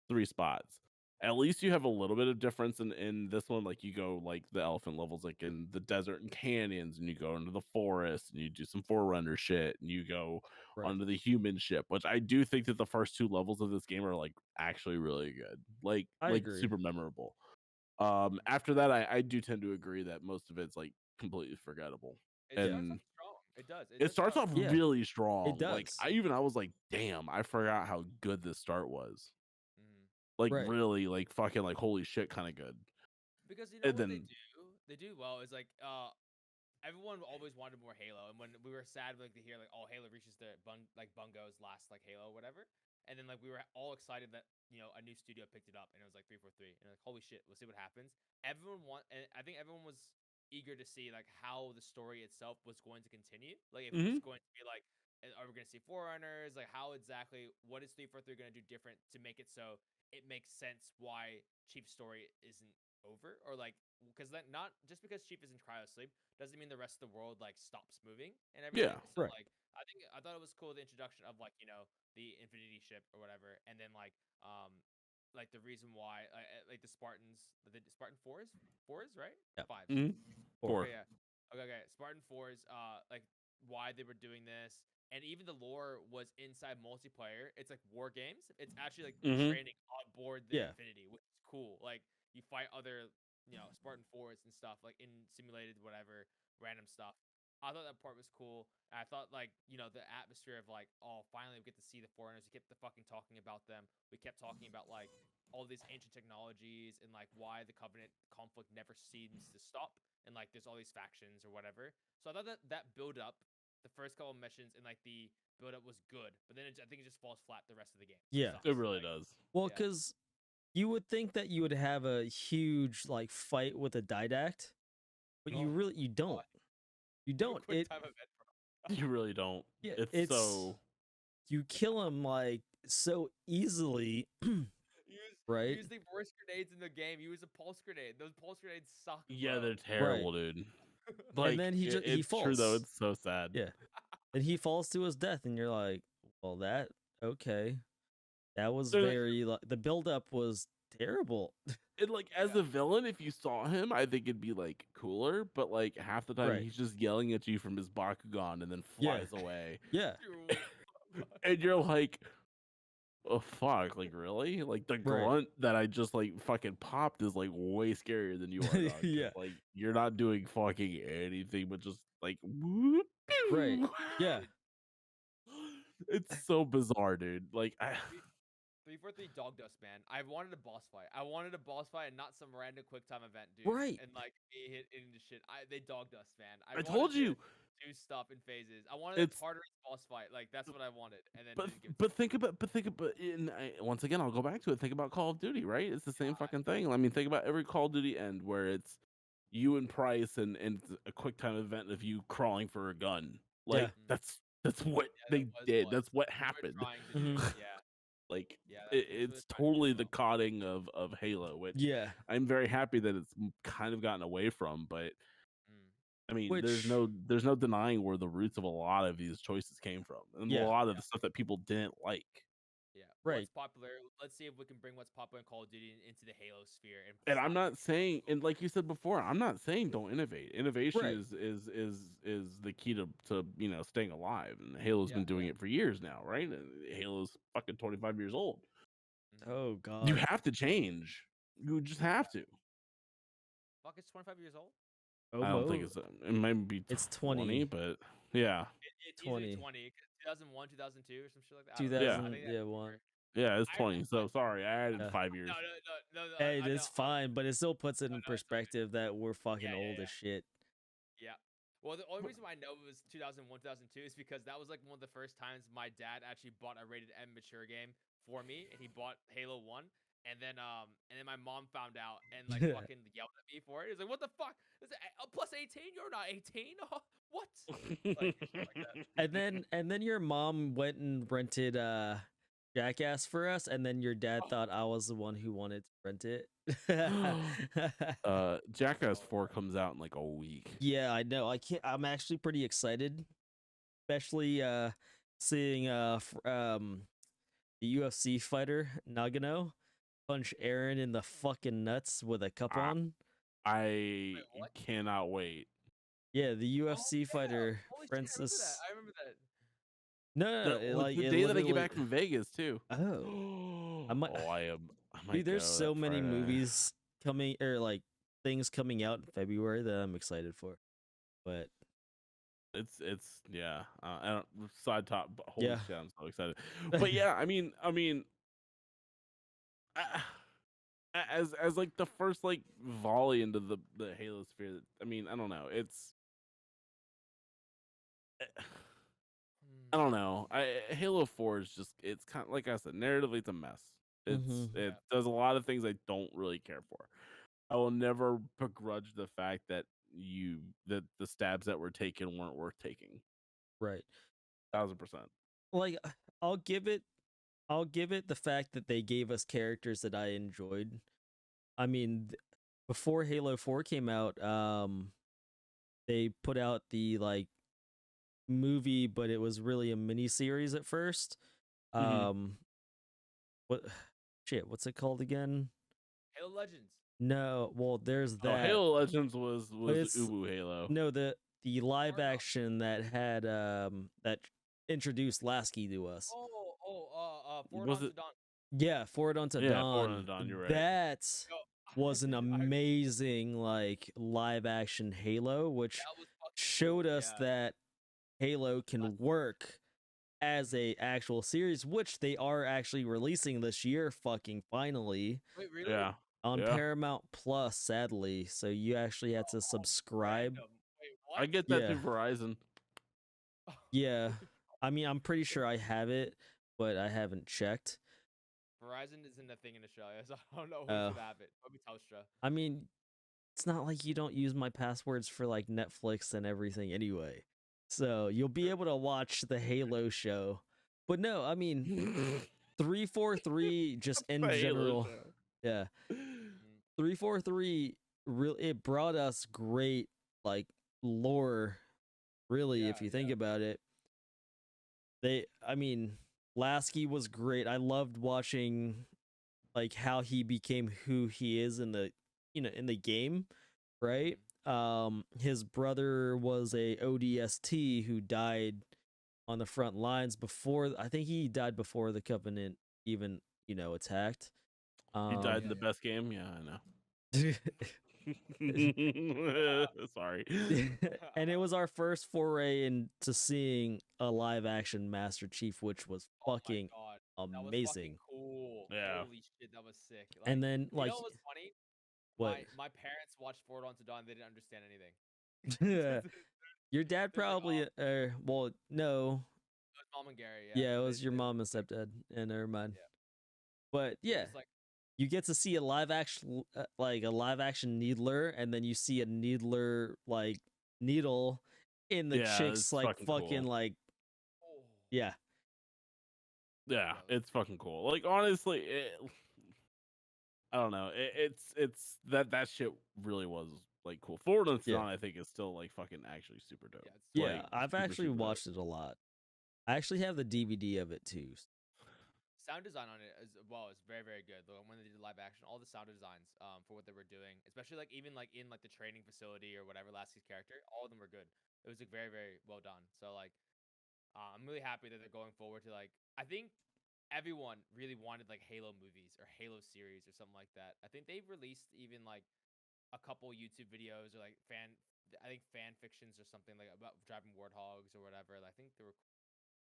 3 spots. At least you have a little bit of difference in this one. Like you go like the elephant levels, like in the desert and canyons, and you go into the forest and you do some Forerunner shit, and you go Right. onto the human ship. Which I do think that the first 2 levels of this game are like actually really good, like I agree. super memorable. After that, I do tend to agree that most of it's like completely forgettable. It starts And off strong. It does. it does starts start off Yeah, really strong. Like does. I was like, damn, I forgot how good this start was. Mhm. Like Right. really, like fucking like holy shit, kind of good. Because you know And what then they do well is like everyone always wanted more Halo, and when we were sad like to hear like oh Halo reaches their Bungo's last like Halo or whatever, and then like we were all excited that a new studio picked it up and it was like 343, and like holy shit, we'll see what happens. And I think everyone was eager to see like how the story itself was going to continue, like if it was going to be like are we going to see Forerunners, like how exactly what is 343 going to do different to make it so it makes sense why Chief's story isn't over, or like because that not just because Chief is in cryo sleep doesn't mean the rest of the world like stops moving and everything. yeah, So Right. like I thought it was cool the introduction of like the Infinity ship or whatever, and then like the reason why like the Spartans, the Spartan fours right Yeah. fives. Four. 4. Okay, yeah. Okay. Spartan fours, like why they were doing this, and even the lore was inside multiplayer. It's like war games. It's actually like training on board the Yeah. Infinity, which is cool. Like you fight other, Spartan fours and stuff, like in simulated whatever random stuff. I thought that part was cool. And I thought like the atmosphere of like oh finally we get to see the foreigners. We kept fucking talking about them. We kept talking about like all these ancient technologies and like why the Covenant conflict never seems to stop, and like there's all these factions or whatever. So I thought that build up, the first couple of missions and like the build up was good, but then I think it just falls flat the rest of the game. Yeah. It really like, does. Well, Yeah. because you would think that you would have a huge like fight with a didact, but you don't. You Do a don't. quick It time event, bro. You really don't. yeah. It's so You kill him like so easily. Right? Use the worst grenades in the game. Use a pulse grenade. Those pulse grenades suck. yeah, bro. they're terrible, dude. Like And then he it's falls. true though. It's so sad. Yeah. And he falls to his death, and you're like, well, that okay. That was They're like- very like the buildup was terrible. And like as Yeah. a villain, if you saw him, I think it'd be like cooler. But like half the time, Right. he's just yelling at you from his Bakugan and then Yeah. flies away, Yeah. Dude. and you're like, "Oh fuck!" Like really? Like the grunt that I just like fucking popped is like way scarier than you are. Dog, 'cause, Yeah. Like you're not doing fucking anything but just like whoop, Right. pew. Yeah. It's so bizarre, dude. Like 343 dog dust, man. I wanted a boss fight. I wanted a boss fight and not some random quick time event, dude. Right. And like me hit into shit. They dog dust, man. I told wanted to you. do stuff in phases. I wanted It's- a Tartarus boss fight. Like that's what I wanted, and then But didn't give it but think about once again I'll go back to it. Think about Call of Duty, right? It's the same fucking thing. I mean, think about every Call of Duty end where it's you and Price and it's a quick time event of you crawling for a gun. Like Yeah. that's what Yeah, they that did. was. That's what They were happened. trying to do. Mhm. Yeah, Like yeah, that's what it's they're trying to totally do. the codding of Halo, which Yeah. I'm very happy that it's kind of gotten away from. But Mm. I mean, Which there's no denying where the roots of a lot of these choices came from, and a yeah, lot of the stuff that people didn't like. Yeah, right. what's popular? Let's see if we can bring what's popular in Call of Duty into the Halo sphere and And I'm stop not saying, Halo. and like you said before, I'm not saying don't innovate. Innovation Right. is the key to staying alive. And Halo's Yeah, been doing it for years now, right? And Halo's fucking 25 years old. Oh You god. have to change. You just have to. fuck, it's 25 years old. I don't think Almost. it might be It's 20, 20. but yeah, It's easily 20. 20. 2001, 2002, or some shit like that. I don't know. I yeah, 2000, think yeah, that's one. younger. yeah. It's I, 20. I So sorry, I added Yeah. 5 years. no. Hey, I know. it's fine, but it still puts it No, in no, it's okay. perspective that we're fucking Yeah, old as shit. yeah. Well, the only reason why I know it was 2001, 2002 is because that was like one of the first times my dad actually bought a rated M mature game for me, and he bought Halo 1. And then my mom found out and like fucking yelled at me for it. He's like, "What the fuck? Is it plus 18? You're not 18. What?" Like shit like that. And then your mom went and rented Jackass for us, and then your dad Oh, thought I was the one who wanted to rent it. Jackass 4 comes out in like a week. Yeah, I know. I'm actually pretty excited, especially seeing the UFC fighter Nagano punch Aaron in the fucking nuts with a cup I, on. I wait, what? cannot wait. Yeah, the Oh UFC yeah! fighter Holy shit! I remember that. Francis. I remember that. No, it, Well, like the it day that I get literally. back from Vegas too. Oh, I might. Oh, I Dude, might there's go that so many Friday. movies coming or like things coming out in February that I'm excited for. But It's yeah. I don't side top. But holy yeah. shit, I'm so excited. But yeah, I mean, as like the first like volley into the Halo sphere. I mean, I don't know. It's I don't know. Halo 4 is just it's kind of like I said, narratively it's a mess. Hmm. It Yeah. does a lot of things I don't really care for. I will never begrudge the fact that that the stabs that were taken weren't worth taking. Right. 1000%. Like I'll give it the fact that they gave us characters that I enjoyed. I mean, before Halo 4 came out, they put out the like movie, but it was really a mini series at first. Mhm. What shit, what's it called again? Halo Legends. No, well, there's Oh, that. Halo Legends was But it's Ubu Halo. no the live Or no. action that had that introduced Lasky to us. Forward Was on it? to Dawn. Yeah, Forward Unto Yeah, Forward Dawn. Unto Dawn, you're right. That No, was an I, amazing like live action Halo, which that was fucking showed cool. us Yeah. that Halo can work as a actual series, which they are actually releasing this year, fucking finally, Wait, really? Yeah. on Yeah. Paramount Plus, sadly. So you actually had to subscribe. Random. Wait, I what? get that Yeah. through Verizon. Yeah. I mean, I'm pretty sure I have it, but I haven't checked. Verizon isn't a thing in Australia, so I don't know who's Oh. gonna have it. Probably Telstra. I mean, it's not like you don't use my passwords for like Netflix and everything anyway. So you'll be able to watch the Halo show. But no, I mean, 343 just in The Halo general. show. Yeah. Mm. 343 really it brought us great like lore really if Yeah, you think yeah. about it. I mean, Lasky was great. I loved watching like how he became who he is in the in the game, right? His brother was a ODST who died on the front lines before I think he died before the Covenant even, attacked. He died in Yeah, the best game. Yeah, I know. Sorry. And it was our first foray into seeing a live action Master Chief, which was Oh my fucking god. That was fucking amazing. cool. Yeah. Holy shit, that was sick. Like, And then you like know what was funny? what? My parents watched Forward on to Dawn. They didn't understand anything. Your dad They're like, probably well no. it was Mom and Gary. Yeah, it They, was your they, mom and stepdad. Yeah, never mind. Yeah. But they're yeah, just like, you get to see a live action like a live action Needler, and then you see a Needler like Needle and the Yeah, chicks it's like fucking fucking cool. like Oh, yeah. Yeah, Yeah. it's fucking cool. Like honestly, I don't know. It's that shit really was like cool. Forward Unto Yeah. Dawn, I think, is still like fucking actually super dope. Yeah, it's Yeah, Like, I've super, actually super dope. watched it a lot. I actually have the DVD of it too. sound design on it as well is very very good. The when they did live action, all the sound designs for what they were doing, especially like even like in like the training facility or whatever Lasky's character, all of them were good. It was like very very well done. So like I'm really happy that they're going forward to like I think everyone really wanted like Halo movies or Halo series or something like that. I think they've released even like a couple YouTube videos or like I think fan fictions or something like about driving warthogs or whatever. I think they were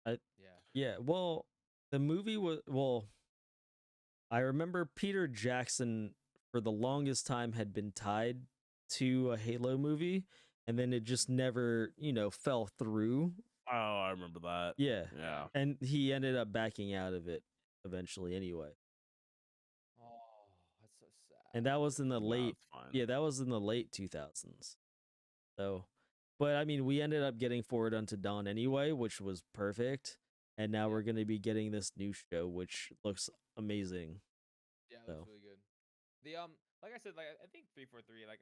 I yeah. Yeah, well, the movie was I remember Peter Jackson for the longest time had been tied to a Halo movie, and then it just never, fell through. Oh, I remember that. Yeah. Yeah. And he ended up backing out of it eventually anyway. Oh, that's so sad. And that was in the No, late it's fine. Yeah, that was in the late 2000s. So, but I mean, we ended up getting Forward Unto Dawn anyway, which was perfect. And now Yeah. we're going to be getting this new show which looks amazing. Yeah, it So, looks really good. The like I said, like I think 343, like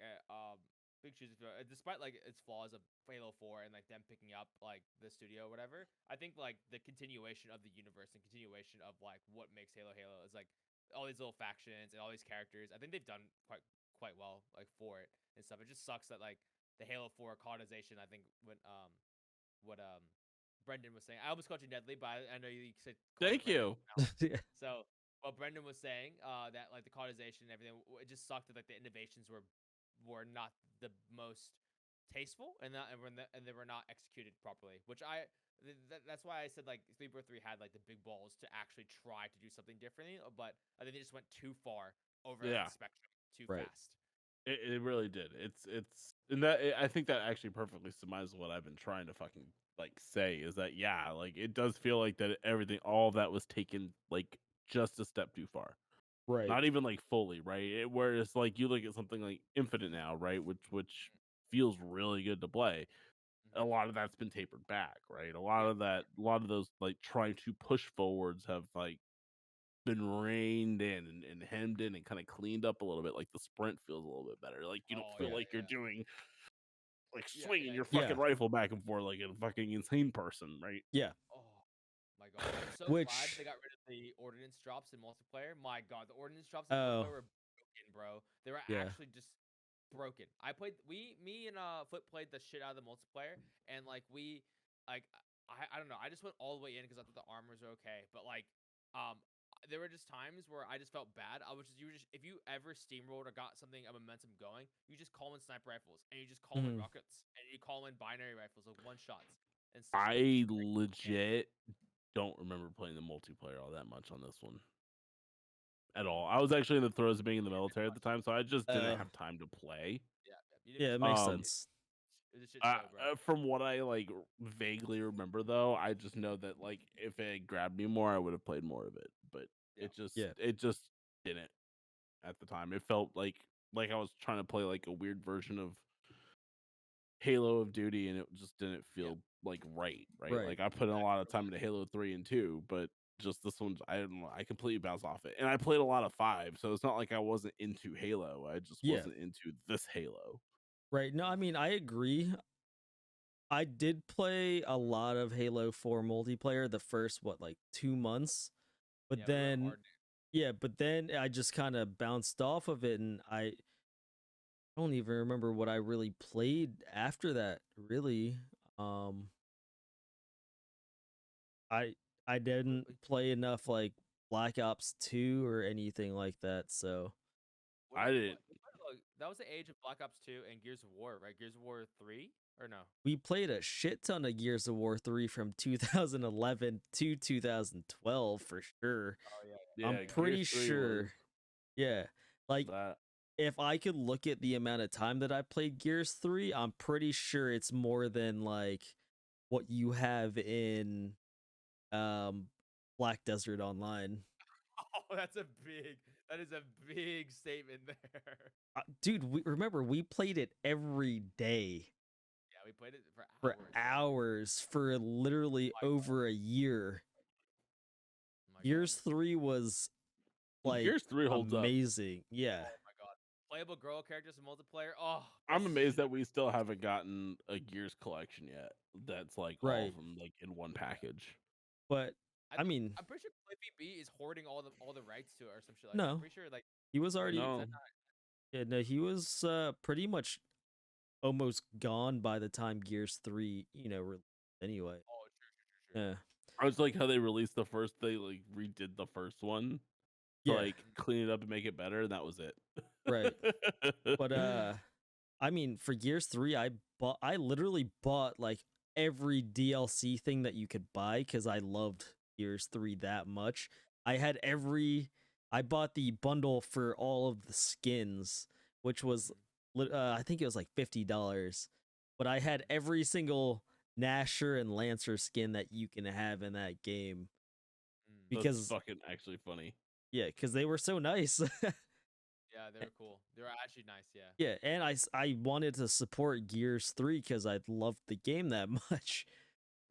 Big Shoes, despite like its flaws of Halo 4 and like them picking up like the studio or whatever, I think like the continuation of the universe and continuation of like what makes Halo Halo is like all these little factions and all these characters. I think they've done quite well like for it and stuff. It just sucks that like the Halo 4 colonization. I think when what Brendan was saying. I almost called you Nedley, but I know you said call Thank Brendan you. from now on. yeah. So what Brendan was saying, that like the colonization and everything, it just sucked that like the innovations were not the most tasteful and they were not executed properly. Which that's why I said like 343 had like the big balls to actually try to do something differently, but I think they just went too far over like Yeah. the spectrum too Right. fast. It really did. It's and that I think that actually perfectly summarizes what I've been trying to fucking like say is that yeah, like it does feel like that everything all of that was taken like just a step too far. Right. Not even like fully, right? Whereas like you look at something like Infinite now, right, which feels really good to play. A Mhm. lot of that's been tapered back, right? A Yeah. lot of those like trying to push forwards have like been reined in and hemmed in and kind of cleaned up a little bit. Like the sprint feels a little bit better. Like you don't Oh feel yeah, like you're yeah. doing like Yeah, swinging yeah, your Yeah. fucking rifle back and forth like a fucking insane person, right? Yeah. Oh my god. I'm so glad Which they got rid of the ordnance drops in multiplayer. My god, the ordnance drops in Oh, multiplayer were broken, bro. They were yeah. actually just broken. I played me and Flip played the shit out of the multiplayer and like we like I don't know. I just went all the way in because I thought the armors were okay, but like um there were just times where I just felt bad. I was just you were just if you ever steamrolled or got something of momentum going, you just call in sniper rifles and you just call in Mhm. rockets and you call in binary rifles like one shots and stuff. I legit don't remember playing the multiplayer all that much on this one at all. I was actually in the throes of being in the military at the time, so I just didn't Oh. have time to play. Yeah, you Yeah, it didn't makes Um, sense. It was a shit show, bro. From what I like vaguely remember, though, I just know that like if it had grabbed me more, I would have played more of it. But Yeah. Yeah. it just didn't at the time. It felt like I was trying to play like a weird version of Halo of Duty, and it just didn't feel like right. Right. Like I put in a Exactly lot what of it time was. into Halo 3 and 2, but just this one, I don't know. I completely bounced off it, and I played a lot of 5, so it's not like I wasn't into Halo. I just Yeah. wasn't into this Halo. Right. No, I mean, I agree. I did play a lot of Halo 4 multiplayer the first like 2 months. But Yeah, we went then hard. yeah, but then I just kind of bounced off of it and I don't even remember what I really played after that, really. Um I I didn't play enough like Black Ops 2 or anything like that, so What I did didn't. that was the age of Black Ops 2 and Gears of War, right? Gears of War 3 or no? we played a shit ton of Gears of War 3 from 2011 to 2012 for sure. Oh yeah. I'm Yeah, pretty Gears 3 was sure. Yeah. Like that. if I could look at the amount of time that I played Gears 3, I'm pretty sure it's more than like what you have in um Black Desert Online. Oh, that is a big statement there. Dude, we played it every day. Yeah, we played it for for hours. hours for literally my God. over a year. Oh my Gears God. 3 was like Gears 3 holds up. amazing. Yeah. Oh my God. Playable girl characters in multiplayer. Oh, I'm best amazed decision that we still haven't gotten a Gears collection yet. That's like all Right. of them like in one package. But I think- mean, I'm pretty sure Cliffy B is hoarding all the rights to it or some shit like that. I'm no, pretty sure like he was or already is No. that not- yeah, no, he was pretty much almost gone by the time Gears 3, released anyway. Oh, true. Yeah. I was like how they released the first. They like redid the first one to Yeah. like clean it up and make it better, and that was it. Right. But I mean, for Gears 3, I literally bought like every DLC thing that you could buy cuz I loved Gears 3 that much. I bought the bundle for all of the skins, which was I think it was like $50. But I had every single Nasher and Lancer skin that you can have in that game Mm. because That's fucking actually funny. yeah, cuz they were so nice. Yeah, they were cool. They were actually nice. Yeah. Yeah, and I wanted to support Gears 3 because I loved the game that much.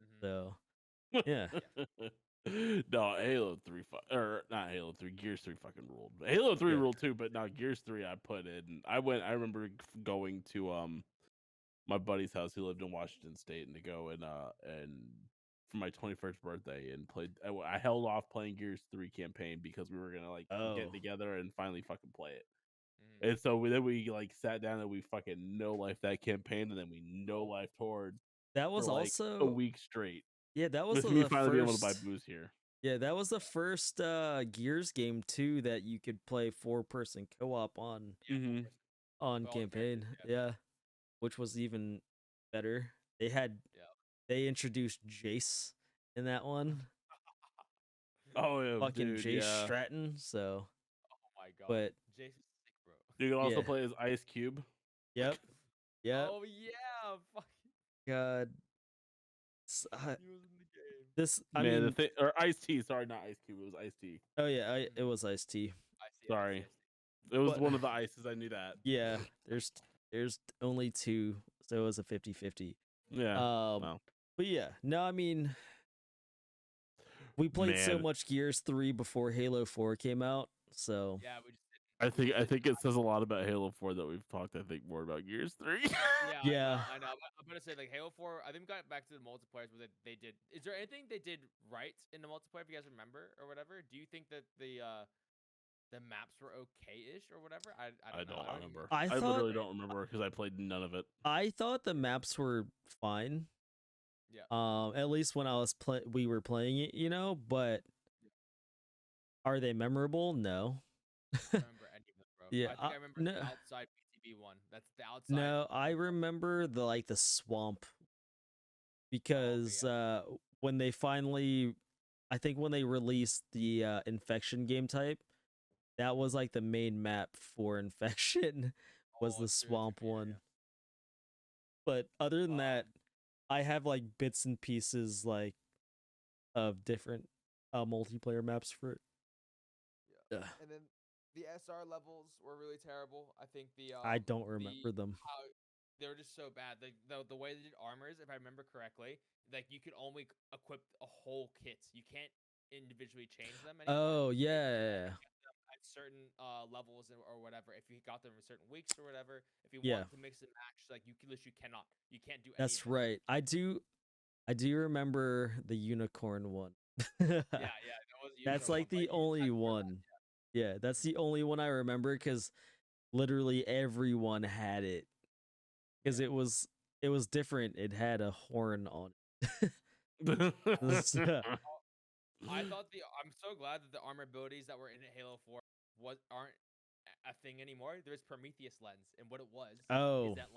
Mhm. So, yeah. No, Halo 3 or not Halo 3, Gears 3 fucking ruled. But Halo 3 Yeah. ruled too, but now Gears 3 I put in. I remember going to my buddy's house. He lived in Washington State, and to go and for my 21st birthday and played. I held off playing Gears 3 campaign because we were gonna like Oh. get together and finally fucking play it. Mhm. And so then we like sat down and we fucking no life that campaign, and then we no life horde That was for like also a week straight. Yeah, that was With me the finally being able to buy first booze here. Yeah, that was the first Gears game too that you could play 4-person co-op on Mm-hmm. on For all the campaign. characters, Yeah. Which was even better. They introduced Jace in that one. Oh yeah, Fucking dude, Jace yeah. Stratton, so Oh my God. But- Jason's sick, bro. You can also Yeah. play as Ice Cube. yep. Yep. Oh yeah. Fuck. God. He was in the game. This I Man, mean the thing or Ice T. Sorry, not Ice Cube. It was Ice T. Oh yeah, it was Ice-T. I see. Sorry. It was But- one of the ices. I knew that. Yeah, there's only two, so it was a 50-50. Yeah. Wow. But yeah, no, I mean, we played so Man. much Gears 3 before Halo 4 came out, so Yeah, we just. I think it says a lot about Halo 4 that we've talked. I think more about Gears 3. Yeah. I know. I'm gonna say like Halo 4. I think we got back to the multiplayer where they did. Is there anything they did right in the multiplayer? If you guys remember or whatever, do you think that the maps were okay-ish or whatever? I don't know. don't remember. I I thought- literally don't remember because I played none of it. I thought the maps were fine. Yeah. At least when we were playing it, but are they memorable? No. I don't remember any of them, bro. Yeah, I think I remember no. the outside PTB one. That's the outside. No, I remember the swamp because when they finally, I think when they released the infection game type, that was like the main map for infection was Oh, the true, swamp yeah, one. yeah. But other than that, I have like bits and pieces like of different multiplayer maps for it. Yeah. And then the SR levels were really terrible. I think I don't remember them. how they were just so bad. Like the way they did armors, if I remember correctly, like you could only equip a whole kit. You can't individually change them Oh anymore. yeah. At certain levels or whatever. If you got them in certain weeks or whatever, if you Yeah. want to mix and match, like you literally cannot. You can't do. That's any of right. it. I do remember the unicorn one. Yeah, that was That's like the only one. Yeah, that's the only one I remember because literally everyone had it. Because it was different. It had a horn on it. I thought I'm so glad that the armor abilities that were in Halo 4 aren't a thing anymore. There's Prometheus lens, and what it was Oh. is that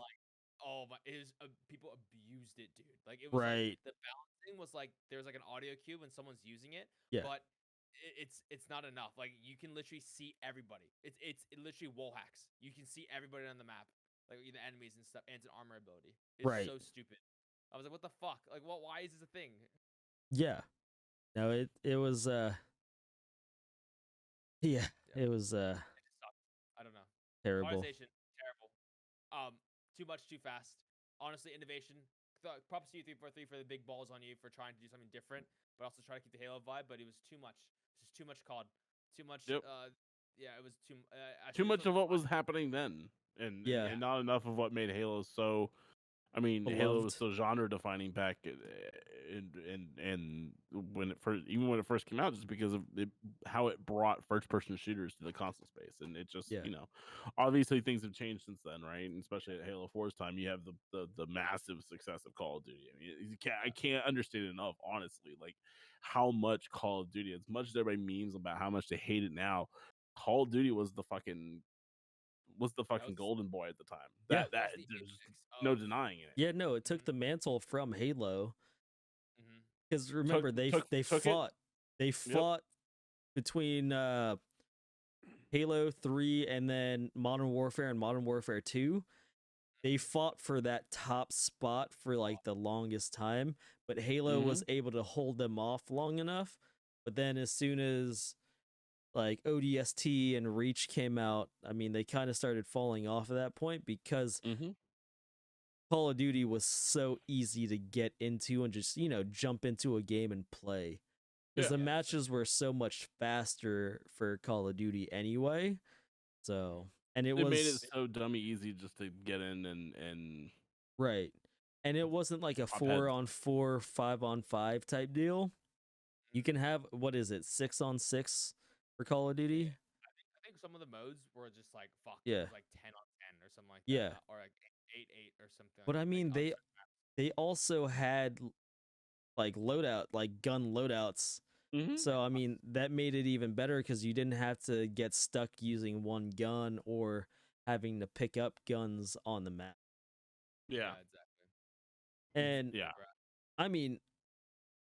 people abused it, dude. Like it was Right. like, the balancing was like there's like an audio cue when someone's using it, Yeah. but it's not enough. Like you can literally see everybody. It literally wall hacks. You can see everybody on the map, like the enemies and stuff, and it's an armor ability. It's Right. so stupid. I was like, what the fuck? Like, why is this a thing? Yeah. No, it was yeah, it was It just sucked. I don't know. terrible. Monetization, terrible. Too much, too fast. honestly, innovation. Props to you 343 for the big balls on you for trying to do something different, but also try to keep the Halo vibe. But it was too much. Just too much COD. Too much. Yep. Yeah, it was too. I Too should much of what was happening then, and, Yeah. and not enough of what made Halo so. I mean, Halo was Beloved. so genre defining back and when it first, even when it first came out, just because of how it brought first person shooters to the console space, and it just Yeah. obviously things have changed since then, right? And especially at Halo 4's time, you have the massive success of Call of Duty. I mean, I can't understate it enough, honestly, like how much Call of Duty, as much as everybody memes about how much they hate it now, Call of Duty was the fucking golden boy at the time. Yeah. That the there's apex no of. denying it. Yeah, no, it took the mantle from Halo. Mhm. Because remember, they took it. fought between Halo 3 and then Modern Warfare and Modern Warfare 2. They fought for that top spot for like the longest time, but Halo was able to hold them off long enough. But then as soon as like ODST and Reach came out, I mean, they kind of started falling off at that point because Call of Duty was so easy to get into and just, jump into a game and play. Because the matches were so much faster for Call of Duty anyway. So, and it made it was so dummy easy just to get in and right. And it wasn't like a Pop heads. 4-on-4, 5-on-5 type deal. You can have, what is it, 6-on-6 for Call of Duty? I think some of the modes were just like fuck. Yeah. It was like 10-on-10 or something like Yeah. that, or like 8-8 or something. But I like, mean, on certain maps. they also had like gun loadouts. So I mean, that made it even better because you didn't have to get stuck using one gun or having to pick up guns on the map. yeah. Exactly. And Yeah. I mean,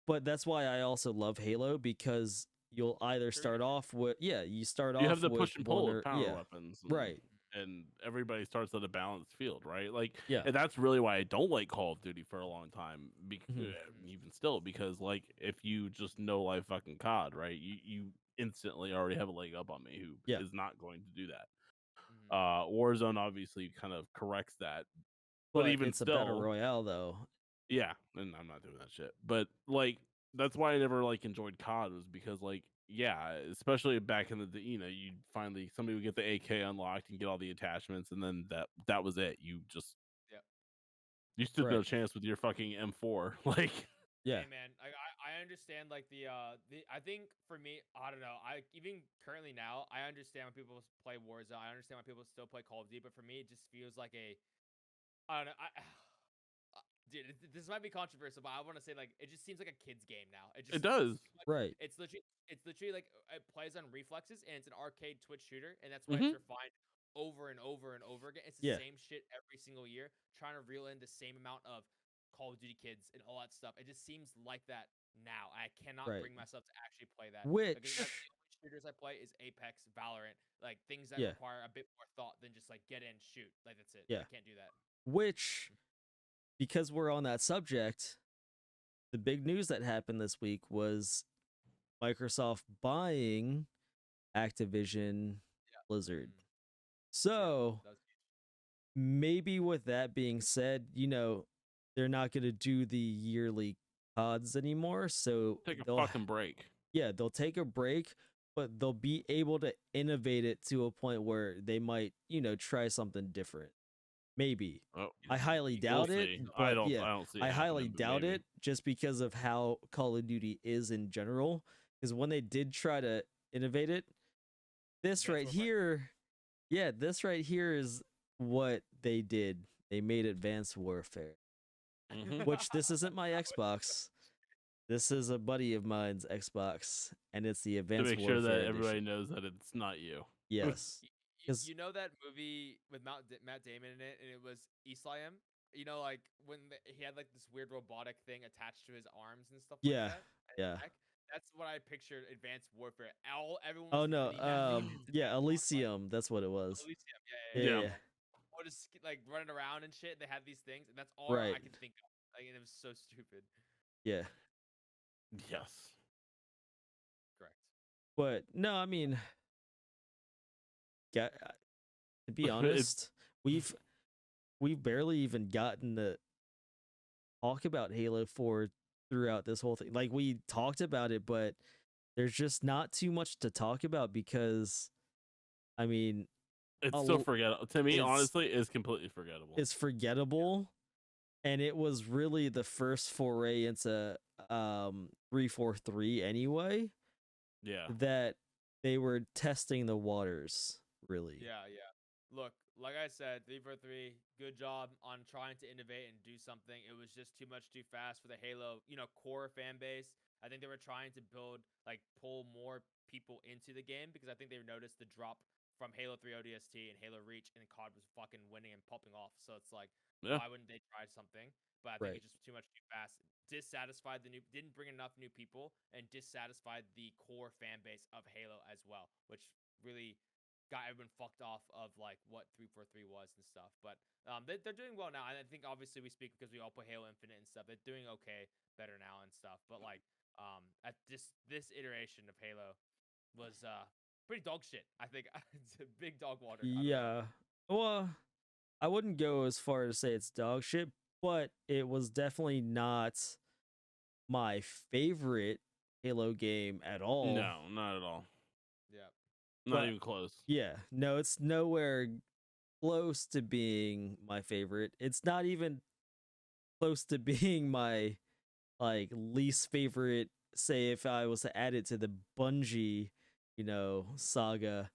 but that's why I also love Halo, because you'll either start off with you start You off have the with push and one pull or of power weapons, right. And everybody starts at a balanced field, right? Like, Yeah. and that's really why I don't like Call of Duty for a long time, Mhm. even still, because like if you just know life fucking COD, right, you instantly already have a leg up on me who Yeah. is not going to do that. Mhm. Warzone obviously kind of corrects that, But even it's a still, battle royale though. yeah, and I'm not doing that shit. But like that's why I never like enjoyed COD, was because like especially back in the you finally somebody would get the AK unlocked and get all the attachments, and then that was it. You just Yep. you stood no Right. chance with your fucking M4. Like Yeah. Hey man, I understand like the I think for me, I don't know. I even currently now, I understand when people play Warzone. I understand why people still play Call of Duty, but for me, it just feels like I don't know. Dude, this might be controversial, but I want to say like it just seems like a kid's game now. It it just does. Right. it's literally like it plays on reflexes and it's an arcade Twitch shooter, and that's why it's refined over and over and over again. It's the Yeah. same shit every single year, trying to reel in the same amount of Call of Duty kids and all that stuff. It just seems like that now. I cannot Right. bring myself to actually play that. Because Which that's the only shooters I play is Apex, Valorant, like things that Yeah. require a bit more thought than just like get in, shoot. Like that's it. Yeah. I can't do that. which because we're on that subject, the big news that happened this week was Microsoft buying Activision Blizzard. Mm. So That was huge. maybe with that being said, they're not going to do the yearly CODs anymore. So Take a they'll fucking break. they'll take a break, but they'll be able to innovate it to a point where they might, try something different. Maybe. Oh, I highly we'll doubt it, see. but I don't see it I highly happening, but doubt maybe. it just because of how Call of Duty is in general. Because when they did try to innovate it, this Advanced right Warfare. here, this right here is what they did. They made Advanced Warfare, which this isn't my Xbox. This is a buddy of mine's Xbox, and it's the To Advanced make sure Warfare that everybody edition. knows that it's not you. Yes. 'Cause- You know that movie with Matt Damon in it, and it was Islam. You know, like when he had like this weird robotic thing attached to his arms and stuff Yeah, like that. and yeah. neck. That's what I pictured. Advanced Warfare. Everyone Oh was no, really mad. yeah, Elysium, that's what it was. Elysium. Yeah, Yeah. yeah. Or just like running around and shit. They had these things, and that's all Right. I could think of. Like, and it was so stupid. Yeah. Yes. Correct. But no, I mean, to be It's- honest, we've we've barely even gotten to talk about Halo 4 throughout this whole thing. Like we talked about it, but there's just not too much to talk about because I mean, It's a so l- forgettable. To me, it's honestly, it's completely forgettable. it's forgettable, and it was really the first foray into 343 anyway, Yeah. that they were testing the waters, really. Yeah, yeah. Look, like I said, 343, good job on trying to innovate and do something. It was just too much too fast for the Halo, core fan base. I think they were trying to pull more people into the game because I think they noticed the drop from Halo 3 ODST and Halo Reach, and COD was fucking winning and popping off. So it's like, Yeah. why wouldn't they try something? But I think Right. it's just too much too fast. Dissatisfied didn't bring enough new people, and dissatisfied the core fan base of Halo as well, which really got everyone fucked off of like what 343 was and stuff. But they're doing well now. And I think obviously we speak because we all play Halo Infinite and stuff. They're doing okay, better now and stuff. But like at this iteration of Halo was pretty dog shit. I think it's a big dog water. I don't know. Yeah. Well, I wouldn't go as far as say it's dog shit, but it was definitely not my favorite Halo game at all. No, not at all. Yeah. Not But- even close. Yeah, no, it's nowhere close to being my favorite. It's not even close to being my like least favorite. Say if I was to add it to the Bungie, saga,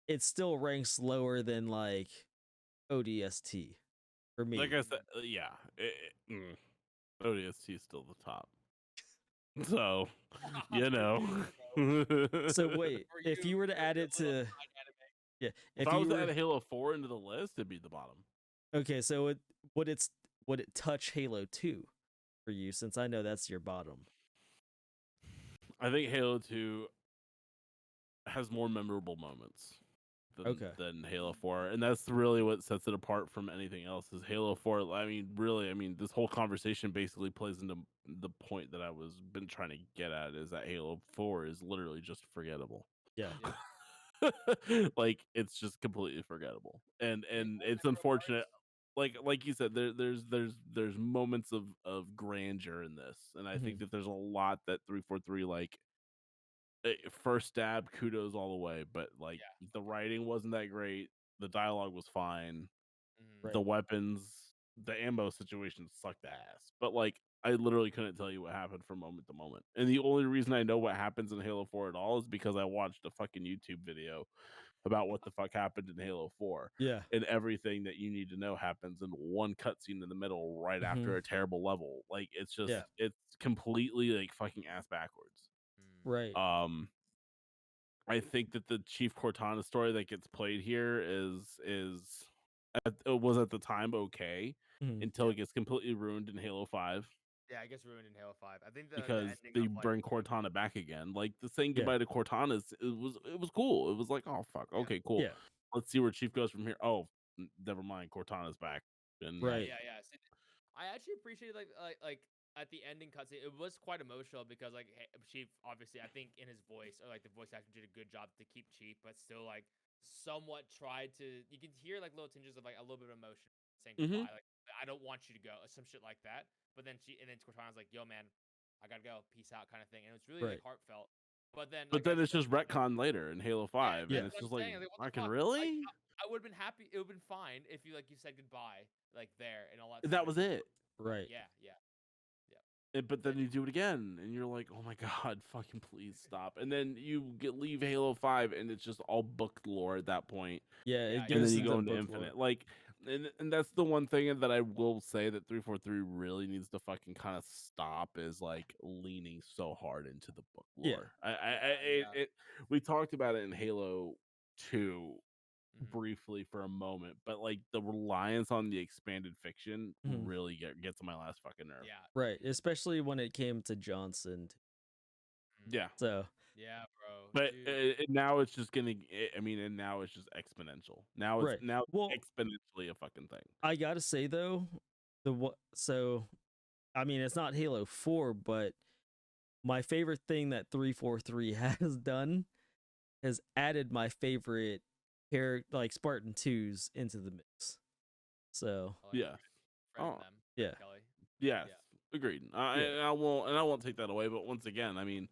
it still ranks lower than like ODST for me. Like I said, yeah. ODST is still the top. So, you know. So wait, For if you were to for add your it little to side anime. yeah, if I was to add Halo 4 into the list, it'd be the bottom. okay, so would it touch Halo 2 for you since I know that's your bottom? I think Halo 2 has more memorable moments than Halo 4, and that's really what sets it apart from anything else. Is Halo 4? I mean, really, this whole conversation basically plays into the point that I was been trying to get at, is that Halo 4 is literally just forgettable. Yeah. Like it's just completely forgettable, and I mean, it's memorable unfortunate. parts- Like you said, there's moments of grandeur in this, and I think that there's a lot that 343 like. First stab, kudos all the way, but like the writing wasn't that great. The dialogue was fine. Mhm. Right. The weapons, the ammo situation sucked ass. But like I literally couldn't tell you what happened from moment to moment. And the only reason I know what happens in Halo 4 at all is because I watched a fucking YouTube video about what the fuck happened in Halo 4. Yeah. And everything that you need to know happens in one cutscene in the middle right after a terrible level. Like it's just it's completely like fucking ass backwards. Right. I think that the Chief Cortana story that gets played here was at the time okay until it gets completely ruined in Halo 5 Yeah, I guess ruined in Halo 5. I think the because ending they of, bring Cortana back again. Like the saying Yeah. goodbye to Cortana it was cool. It was like, oh fuck, okay, cool. Yeah. Let's see where Chief goes from here. Oh, never mind, Cortana's back. And Right. Yeah. See, I actually appreciated like at the ending cutscene, it was quite emotional because like Chief, obviously, I think in his voice or like the voice actor did a good job to keep Chief, but still like somewhat tried to. You can hear like little tinges of like a little bit of emotion saying goodbye, like I don't want you to go, or some shit like that. But then Cortana's like, yo man, I gotta go, peace out, kind of thing, and it was really like heartfelt. But then it's just retcon later in Halo 5, and it's just like, what the fucking fuck? really? I would have been happy. It would have been fine if you said goodbye like there and all that. That stuff. was it. Right. Yeah. But then you do it again, and you're like, "Oh my god, fucking please stop!" And then you leave Halo 5, and it's just all book lore at that point. Yeah, it Yeah, And goes then you into go into book Infinite, lore. like, and that's the one thing that I will say that 343 really needs to fucking kind of stop is like leaning so hard into the book Yeah. lore. We talked about it in Halo 2 briefly for a moment, but like the reliance on the expanded fiction really gets on my last fucking nerve. Yeah. Right, especially when it came to Johnson. Yeah. So Yeah, bro. But Dude. now it's just gonna. And now it's just exponential. Now it's Right. Well, exponentially a fucking thing. I gotta say though, so I mean it's not Halo 4, but my favorite thing that 343 has done has added my favorite character like Spartan 2s into the mix. So I like Yeah. Fred and Oh, them. Fred yeah, and Kelly. yes. Yeah. Agreed. yeah, And I won't take that away. But once again, I mean,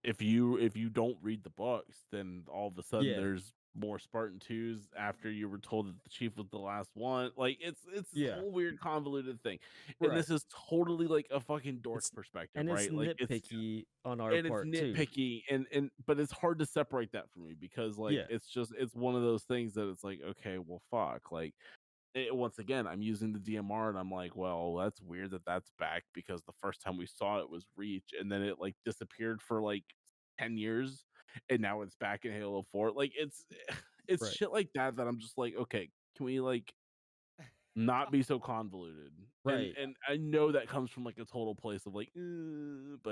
if you don't read the books, then all of a sudden yeah, there's more Spartan 2s after you were told that the chief was the last one. Like it's this yeah. whole weird convoluted thing. And Right. this is totally like a fucking dork It's perspective, and it's right? Like nitpicky on our it's part too. nitpicky and but it's hard to separate that from me because like Yeah, it's one of those things that it's like, okay, well fuck. Like once again, I'm using the DMR and I'm like, well, that's weird that that's back because the first time we saw it was Reach and then it like disappeared for like 10 years and now it's back in Halo 4. Like it's right, shit like that that I'm just like, okay, can we like not be so convoluted? And right. and I know that comes from like a total place of like, but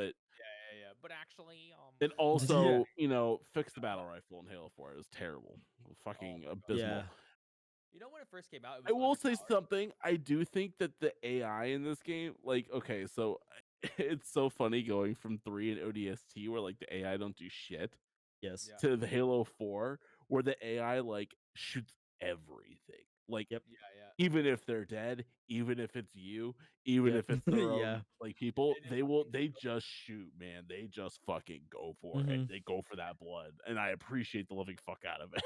Yeah. But actually, and Yeah, also, fix the battle rifle in Halo 4. It was terrible. oh Fucking my god. abysmal. yeah. You know when it first came out, it I was will say underpowered. something. I do think that the AI in this game, like, okay, so it's so funny going from 3 and ODST where like the AI don't do shit Yes. Yeah. to the Halo 4 where the AI like shoots everything. Like Yep. Yeah. even if they're dead, even if it's you, even Yep. if it's their own Yeah. like people, They they didn't will fucking they do it. just shoot, man. They just fucking go for it. Hmm. They go for that blood. And I appreciate the living fuck out of it.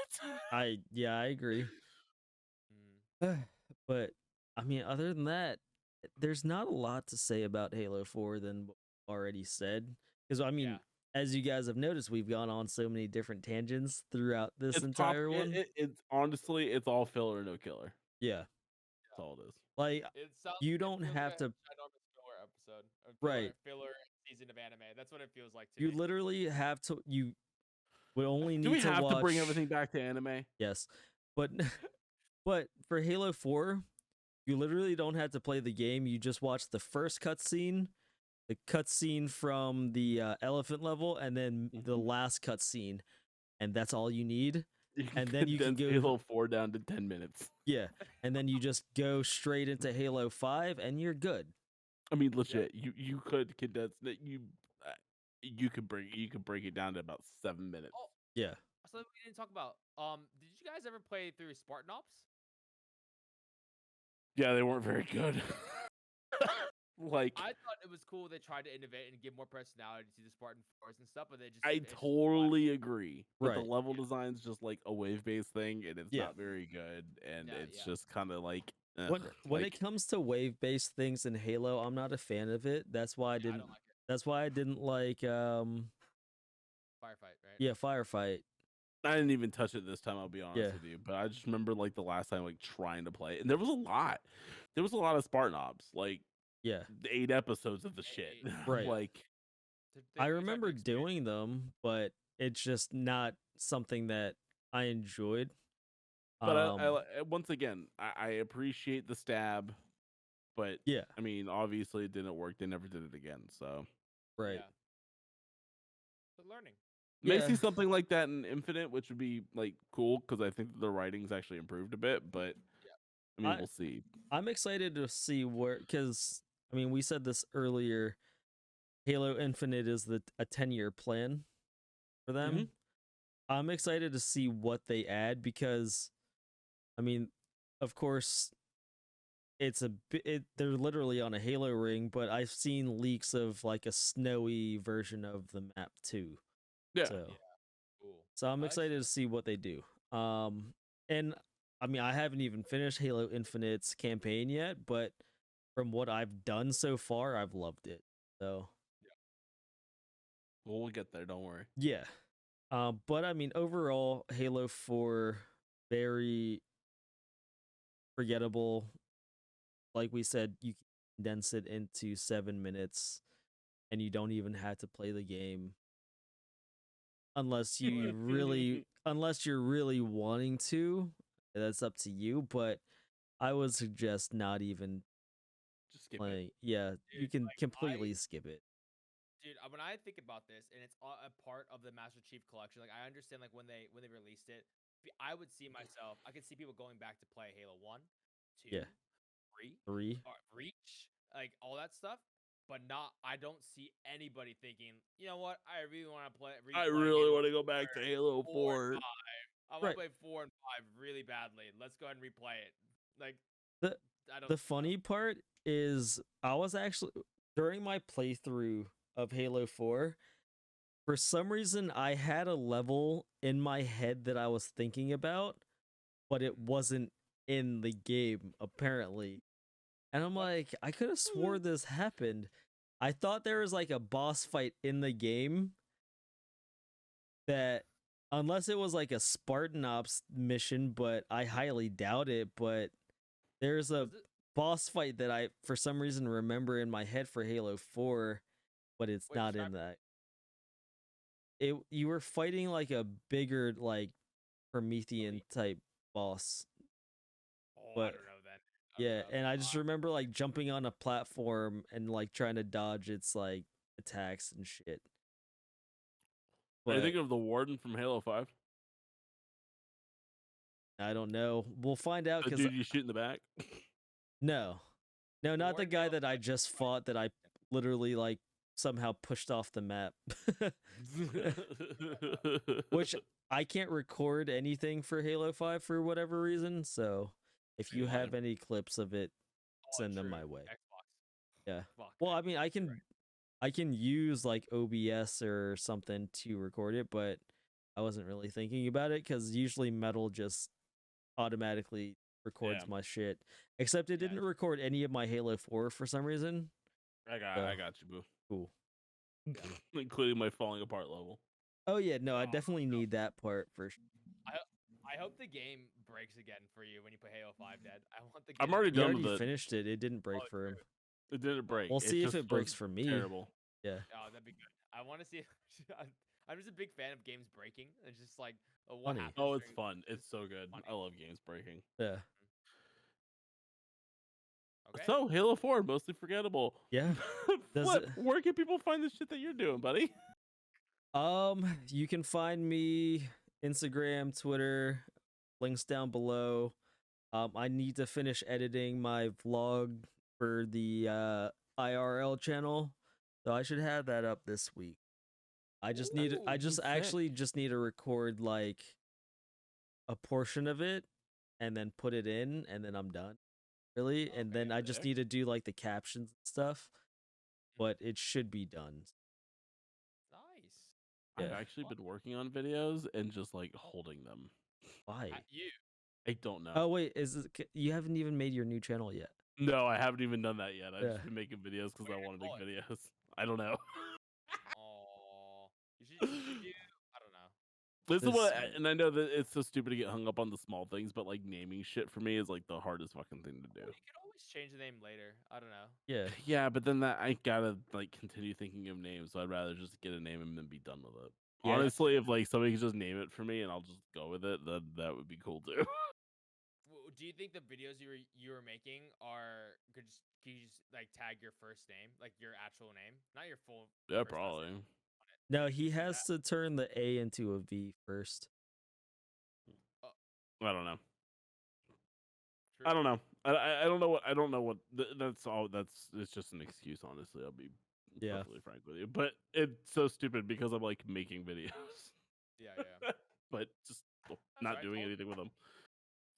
I agree. Mm. But I mean, other than that, there's not a lot to say about Halo 4 than what we already said. Because I Yeah. mean, as you guys have noticed, we've gone on so many different tangents throughout this It's pop entire one. it's honestly it's all filler, no killer. Yeah. That's all it is. Like you It don't feels like have a to ginormous filler episode. A right. filler season of anime. That's what it feels like to You me. literally have to you would only Do we need to have to bring watch everything back to anime? yes. But but for Halo 4, you literally don't have to play the game. You just watch the first cutscene, the cutscene from the elephant level, and then the Mhm. last cutscene, and that's all you need. You can And then you can condense go, Halo 4 down to 10 minutes. yeah, and then you just go straight into Halo 5, and you're good. I mean, Yep. legit. You could condense that. You could break it down to about 7 minutes. Oh, Yeah, something we didn't talk about. Did you guys ever play through Spartan Ops? Yeah, they weren't very good. Like I thought it was cool they tried to innovate and give more personality to the Spartan Force and stuff, but they just I it's just totally agree, but the right. level design's just like a wave-based thing, and it's Yeah. not very good, and Yeah, it's yeah. just kind of like When it comes to wave-based things in Halo, I'm not a fan of it. That's why I I didn't. don't like it. That's why I didn't like Firefight, right? yeah, Firefight. I didn't even touch it this time. I'll be honest Yeah. with you, but I just remember like the last time like trying to play it, and there was a lot. There was a lot of Spartan Ops, like Yeah. 8 episodes of the shit. Right. Like I We tried to remember expand. doing them, but it's just not something that I enjoyed. But once again, I appreciate the stab, but Yeah, I mean, obviously it didn't work. They never did it again. So right. Yeah. So learning. may Yeah, see something like that in Infinite, which would be like cool because I think the writing's actually improved a bit. But Yeah. I mean, I we'll see. I'm excited to see where because I mean we said this earlier. Halo Infinite is a 10-year plan for them. Mhm. I'm excited to see what they add because I mean, of course, they're literally on a Halo ring, but I've seen leaks of like a snowy version of the map too. Yeah. So Yeah. Cool. so I'm I excited to see. see what they do. And I mean I haven't even finished Halo Infinite's campaign yet, but from what I've done so far, I've loved it. So Well, we'll get there. Don't worry. yeah. But I mean overall, Halo 4 very forgettable. Like we said, you can condense it into 7 minutes, and you don't even have to play the game unless you're really wanting to. That's up to you, but I would suggest not even Just skip it. playing. Yeah, you Dude, can like completely skip it. dude, when I think about this, and it's a part of the Master Chief Collection, like I understand, like when they released it, I would see myself. I could see people going back to play Halo 1, 2, Yeah, 3, 3. or Reach, like all that stuff. But not, I don't see anybody thinking, you know what? I really want to I replay really Halo want to go back to Halo 4 and 4. 5. I want Right. to play 4 and 5 really badly. Let's go ahead and replay it. Like The I don't. the funny part is I was actually during my playthrough of Halo 4, for some reason I had a level in my head that I was thinking about, but it wasn't in the game apparently. And I'm What? like, I could have swore this happened. I thought there was like a boss fight in the game that, unless it was like a Spartan Ops mission, but I highly doubt it, but there's a Was it? boss fight that I for some reason remember in my head for Halo 4, but it's Wait, not describe in that. You were fighting like a bigger like Promethean type boss. Oh, I But don't know then. I don't yeah, know. and I just remember like jumping on a platform and like trying to dodge its like attacks and shit. Are you But thinking of the warden from Halo 5? I don't know. We'll find out The because dude you shoot in the back? no, not the Warden guy Halo that I 5 just is fought that I literally like somehow pushed off the map. Which I can't record anything for Halo 5 for whatever reason. So if you Why? have any clips of it, Oh, send them true. my way. Xbox. Yeah. Fuck. Well, I mean, I can use like OBS or something to record it, but I wasn't really thinking about it because usually Metal just automatically records Yeah. my shit. Except it Yeah, didn't record any of my Halo 4 for some reason. I got you, boo. Cool. Including my falling apart level. Oh yeah, no, I Oh, definitely no. need that part for sure. I hope the game breaks again for you when you play Halo 5, Dad. I want the game. I'm already He done already with it. finished it. It didn't break Oh, for him. It didn't break. We'll see if just it breaks was for me. Terrible. Yeah. Oh, that'd be good. I want to see. I'm just a big fan of games breaking. It's just like what Funny. happens. Oh, it's during- fun. It's so good. funny. I love games breaking. Yeah. Okay. So, Halo 4, mostly forgettable. Yeah. Does Flip, it- where can people find the shit that you're doing, buddy? You can find me Instagram, Twitter, links down below. I need to finish editing my vlog for the IRL channel, so I should have that up this week. I just need I Ooh, just sick. actually just need to record like a portion of it and then put it in and then I'm done. Really? And then Okay, I just sick. need to do like the captions and stuff. But it should be done. Nice. I've Yeah. actually been working on videos and just like holding them. Why? You. I don't know. Oh wait, you haven't even made your new channel yet? No, I haven't even done that yet. I've Yeah. just been making videos because What I are you want to make gonna videos. I don't know. Oh, you should do. I don't know. This is This- what, and I know that it's so stupid to get hung up on the small things, but like naming shit for me is like the hardest fucking thing to do. You can always change the name later. I don't know. Yeah. Yeah, but then that I gotta like continue thinking of names, so I'd rather just get a name and then be done with it. Yeah. Honestly, if like somebody could just name it for me and I'll just go with it, then that would be cool too. Do you think the videos you were making are could you just like tag your first name, like your actual name, not your full? Yeah, first last name? probably. No, he has to turn the A into a V first. I don't know. True. I don't know. I don't know what I don't know what that's all. It's just an excuse. Honestly, I'll be Yeah. perfectly frank with you. But it's so stupid because I'm like making videos, Yeah, yeah. but just That's not right, doing totally anything with them.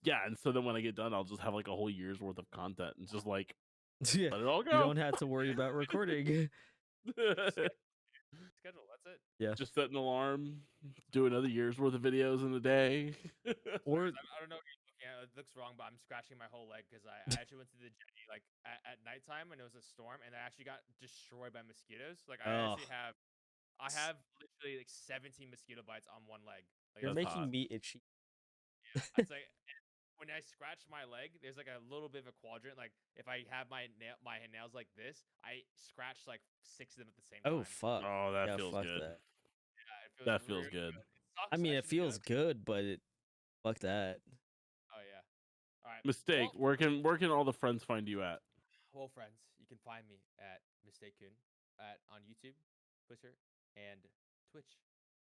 Yeah, and so then when I get done, I'll just have like a whole year's worth of content and just like Yeah. let it all You go. don't have to worry about recording. Schedule. That's it. Yeah. Just set an alarm, do another year's worth of videos in a day. Or I don't know what you're looking at. It looks wrong, but I'm scratching my whole leg because I actually went to the jetty like at nighttime and it was a storm and I actually got destroyed by mosquitoes. Like I actually have literally like 17 mosquito bites on one leg. Like, you're That's making hot. me itchy. it's like when I scratch my leg, there's like a little bit of a quadrant. Like if I have my nails like this, I scratch like 6 of them at the same time. Oh fuck. Oh, that Yeah, feels fuck good. that. Yeah, That feels really good. It I sucks, mean, it shouldn't feels joke. good, but fuck that. Oh yeah. All right. Mistake. Well, Where can all the friends find you at? well, friends, you can find me at Mistake Kun on YouTube, Twitter, and Twitch.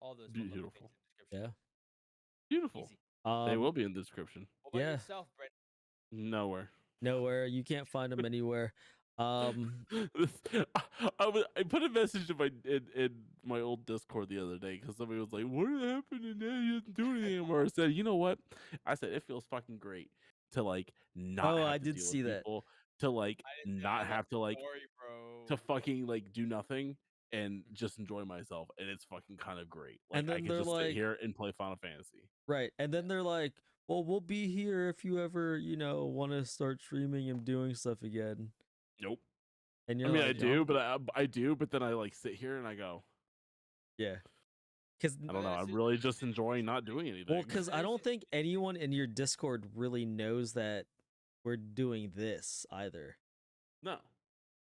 All those fun lovely Beautiful. things in the description. Yeah. Beautiful. Easy. They will be in the description. What about Yeah. yourself, Brett? Nowhere. Nowhere. You can't find them anywhere. I put a message in my old Discord the other day because somebody was like, "What happened to that? You didn't do anything anymore." I said, "You know what?" I said, "It feels fucking great to like not Oh, have I to did deal see with that. people, to like I didn't see not I love have to the like story, bro. to fucking like do nothing and just enjoy myself, and it's fucking kind of great. Like And I then could they're just sit like, here and play Final Fantasy. right. And then they're like, well, we'll be here if you ever, want to start streaming and doing stuff again. Nope. And I you're mean, like, I do, but I do, but then I like sit here and I go, yeah. Because I don't know. I'm really just enjoying not doing anything. Well, because I don't think anyone in your Discord really knows that we're doing this either. No,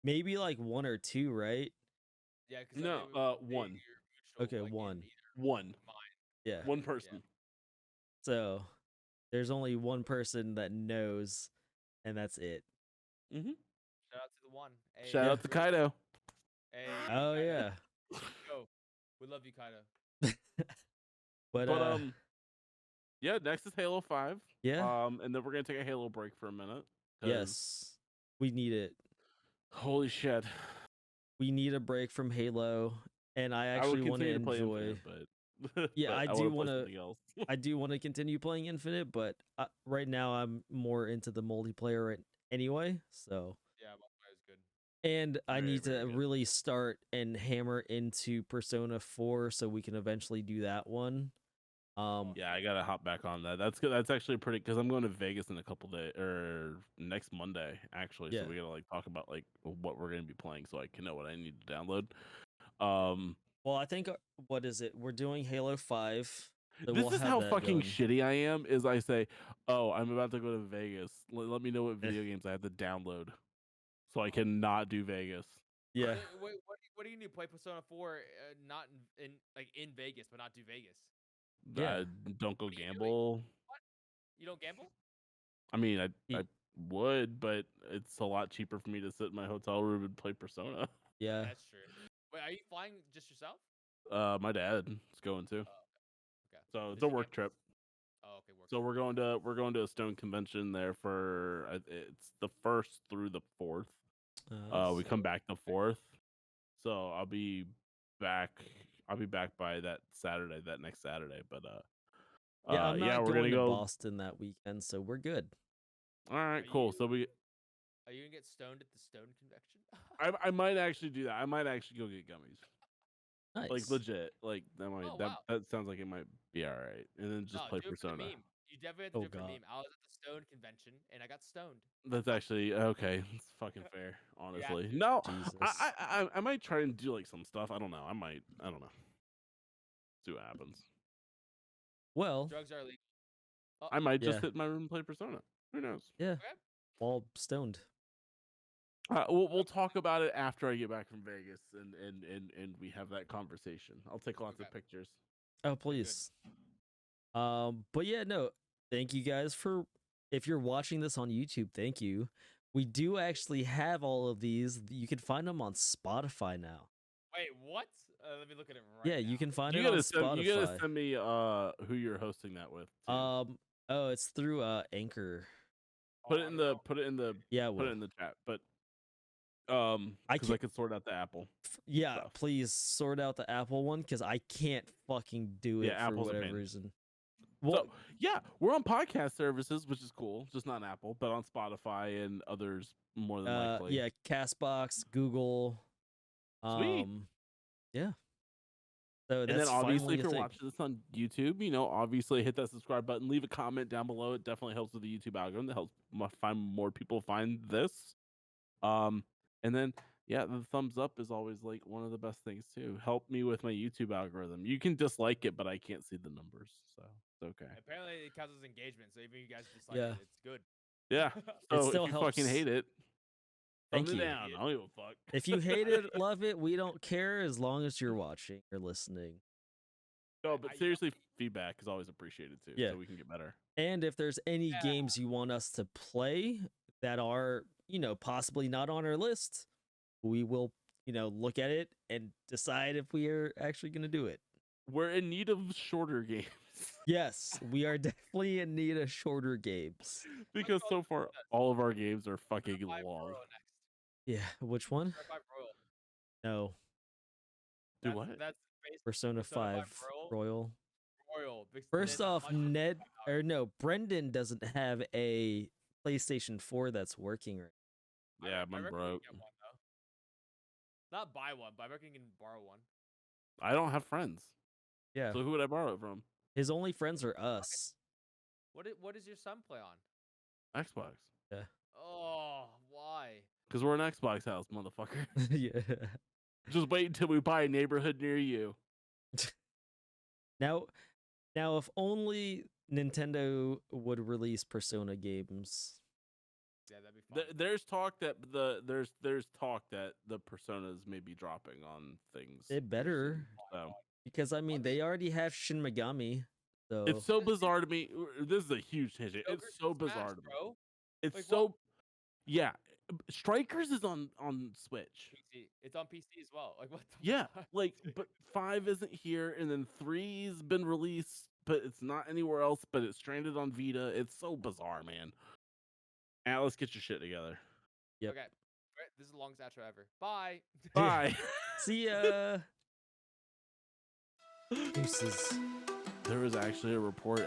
Maybe like one or two, right? Yeah, because no. One, Okay, one. one, Yeah. one person. So there's only one person that knows, and that's it. Mm-hmm. Shout out to the one. Hey, Shout Yeah. out to Kaido. Hey, Oh Kaido. yeah. Yo, we love you, Kaido. But Yeah. Next is Halo 5. yeah. And then we're gonna take a Halo break for a minute. 'Cause Yes. We need it. Holy shit. We need a break from Halo, and I I would actually want to continue to play enjoy. Infinite, but Yeah, but I I do want want to play to. something else. I do want to continue playing Infinite, but right now I'm more into the multiplayer anyway. So, Yeah, multiplayer is good. and I Very, need to very good. really start and hammer into Persona 4 so we can eventually do that one. Yeah, I gotta hop back on that. That's good. That's actually pretty because I'm going to Vegas in a couple days or next Monday actually. Yeah. So we gotta like talk about like what we're gonna be playing so I can know what I need to download. Well, I think what is it? We're doing Halo 5. So This we'll is have how that fucking going. shitty I am. Is I say, oh, I'm about to go to Vegas. Let me know what video games I have to download so I cannot do Vegas. Yeah. What do you need? Play Persona 4, not in like in Vegas, but not do Vegas. Yeah. Don't go What are you doing? gamble. What? You don't gamble? I mean, I Ye- would, but it's a lot cheaper for me to sit in my hotel room and play Persona. Yeah. That's true. Wait, are you flying just yourself? My dad is going to, Okay. so it's Is a your work dad- trip. Oh, okay. Work. So we're going to a Stone convention there for it's the 1st through the 4th. We come back the 4th, so I'll be back. I'll be back by that Saturday, that next Saturday. But Yeah, I'm not we're going gonna to go. Boston that weekend, so we're good. All right, Are cool. So Are you gonna get stoned at the Stone convention? I might actually do that. I might actually go get gummies. Nice. Like legit. Like that might Oh, wow. that sounds like it might be all right. And then just No, play do it for the Persona. meme. You definitely have to Oh, do it for the God. meme. I was at the Stone convention and I got stoned. That's actually okay. It's fucking fair, honestly. to. No, Jesus. I might try and do like some stuff. I don't know. I don't know. See what happens. Well, Drugs are illegal. I might just Yeah. sit in my room and play Persona. Who knows? yeah. Okay. All stoned. We'll talk about it after I get back from Vegas and we have that conversation. I'll take lots of Okay. pictures. Oh, please. But yeah, no. Thank you guys for if you're watching this on YouTube, thank you. We do actually have all of these. You can find them on Spotify now. Wait, what? Let me look at it right Yeah, now. you can find You it on gotta send Spotify. you gotta send me who you're hosting that with. Too. Oh, it's through Anchor. Put it in the Yeah, put well, it in the chat. But I because I can't. could sort out the Apple. Yeah, stuff. please sort out the Apple one because I can't fucking do it Yeah, for Apple's a whatever pain. reason. Well, So yeah, we're on podcast services, which is cool. Just not Apple, but on Spotify and others more than likely. yeah, Castbox, Google. Sweet. Yeah. So And that's then obviously, finally if a you're thing. watching this on YouTube, obviously hit that subscribe button, leave a comment down below. It definitely helps with the YouTube algorithm. That helps find more people find this. And then yeah, the thumbs up is always like one of the best things too. Help me with my YouTube algorithm. You can dislike it, but I can't see the numbers, so it's okay. Apparently, it counts as engagement. So even if you guys dislike Yeah. it, it's good. Yeah. It So still if you fucking helps. hate it, Thank thumbs it you. down. I don't give a fuck. If you hate it, love it, we don't care as long as you're watching or listening. No, but seriously, feedback is always appreciated too. Yeah. So we can get better. And if there's any games you want us to play that are, possibly not on our list, we will, look at it and decide if we are actually going to do it. We're in need of shorter games. Yes, we are definitely in need of shorter games. Because so far all of our games are fucking long. Royal next. Yeah, which one? Persona 5 Royal. No, Do what? That's based Persona 5 Royal. Royal, graphics. First than off, $150. Brendan doesn't have a PlayStation 4 that's working right. Yeah, I I'm reckon we can broke. get one, though. Not buy one, but I reckon you can borrow one. I don't have friends. Yeah. So who would I borrow it from? His only friends are us. What does your son play on? Xbox. Yeah. Oh, why? Because we're an Xbox house, motherfucker. Yeah. Just wait until we buy a neighborhood near you. Now, if only Nintendo would release Persona games. Yeah, that'd be fun. There's talk that there's talk that the Personas may be dropping on things. They better, So because I mean they already have Shin Megami. So it's so bizarre to me. This is a huge tangent. Joker's It's so in Smash, bizarre to me. bro. It's Like, so yeah. Strikers is on Switch. PC. It's on PC as well. Like what? The Yeah, fuck? like but 5 isn't here, and then 3's been released, but it's not anywhere else. But it's stranded on Vita. It's so bizarre, man. Atlas, get your shit together. Yep. Okay. Alright, this is the longest outro ever. Bye. Bye. see ya. Deuces. There was actually a report.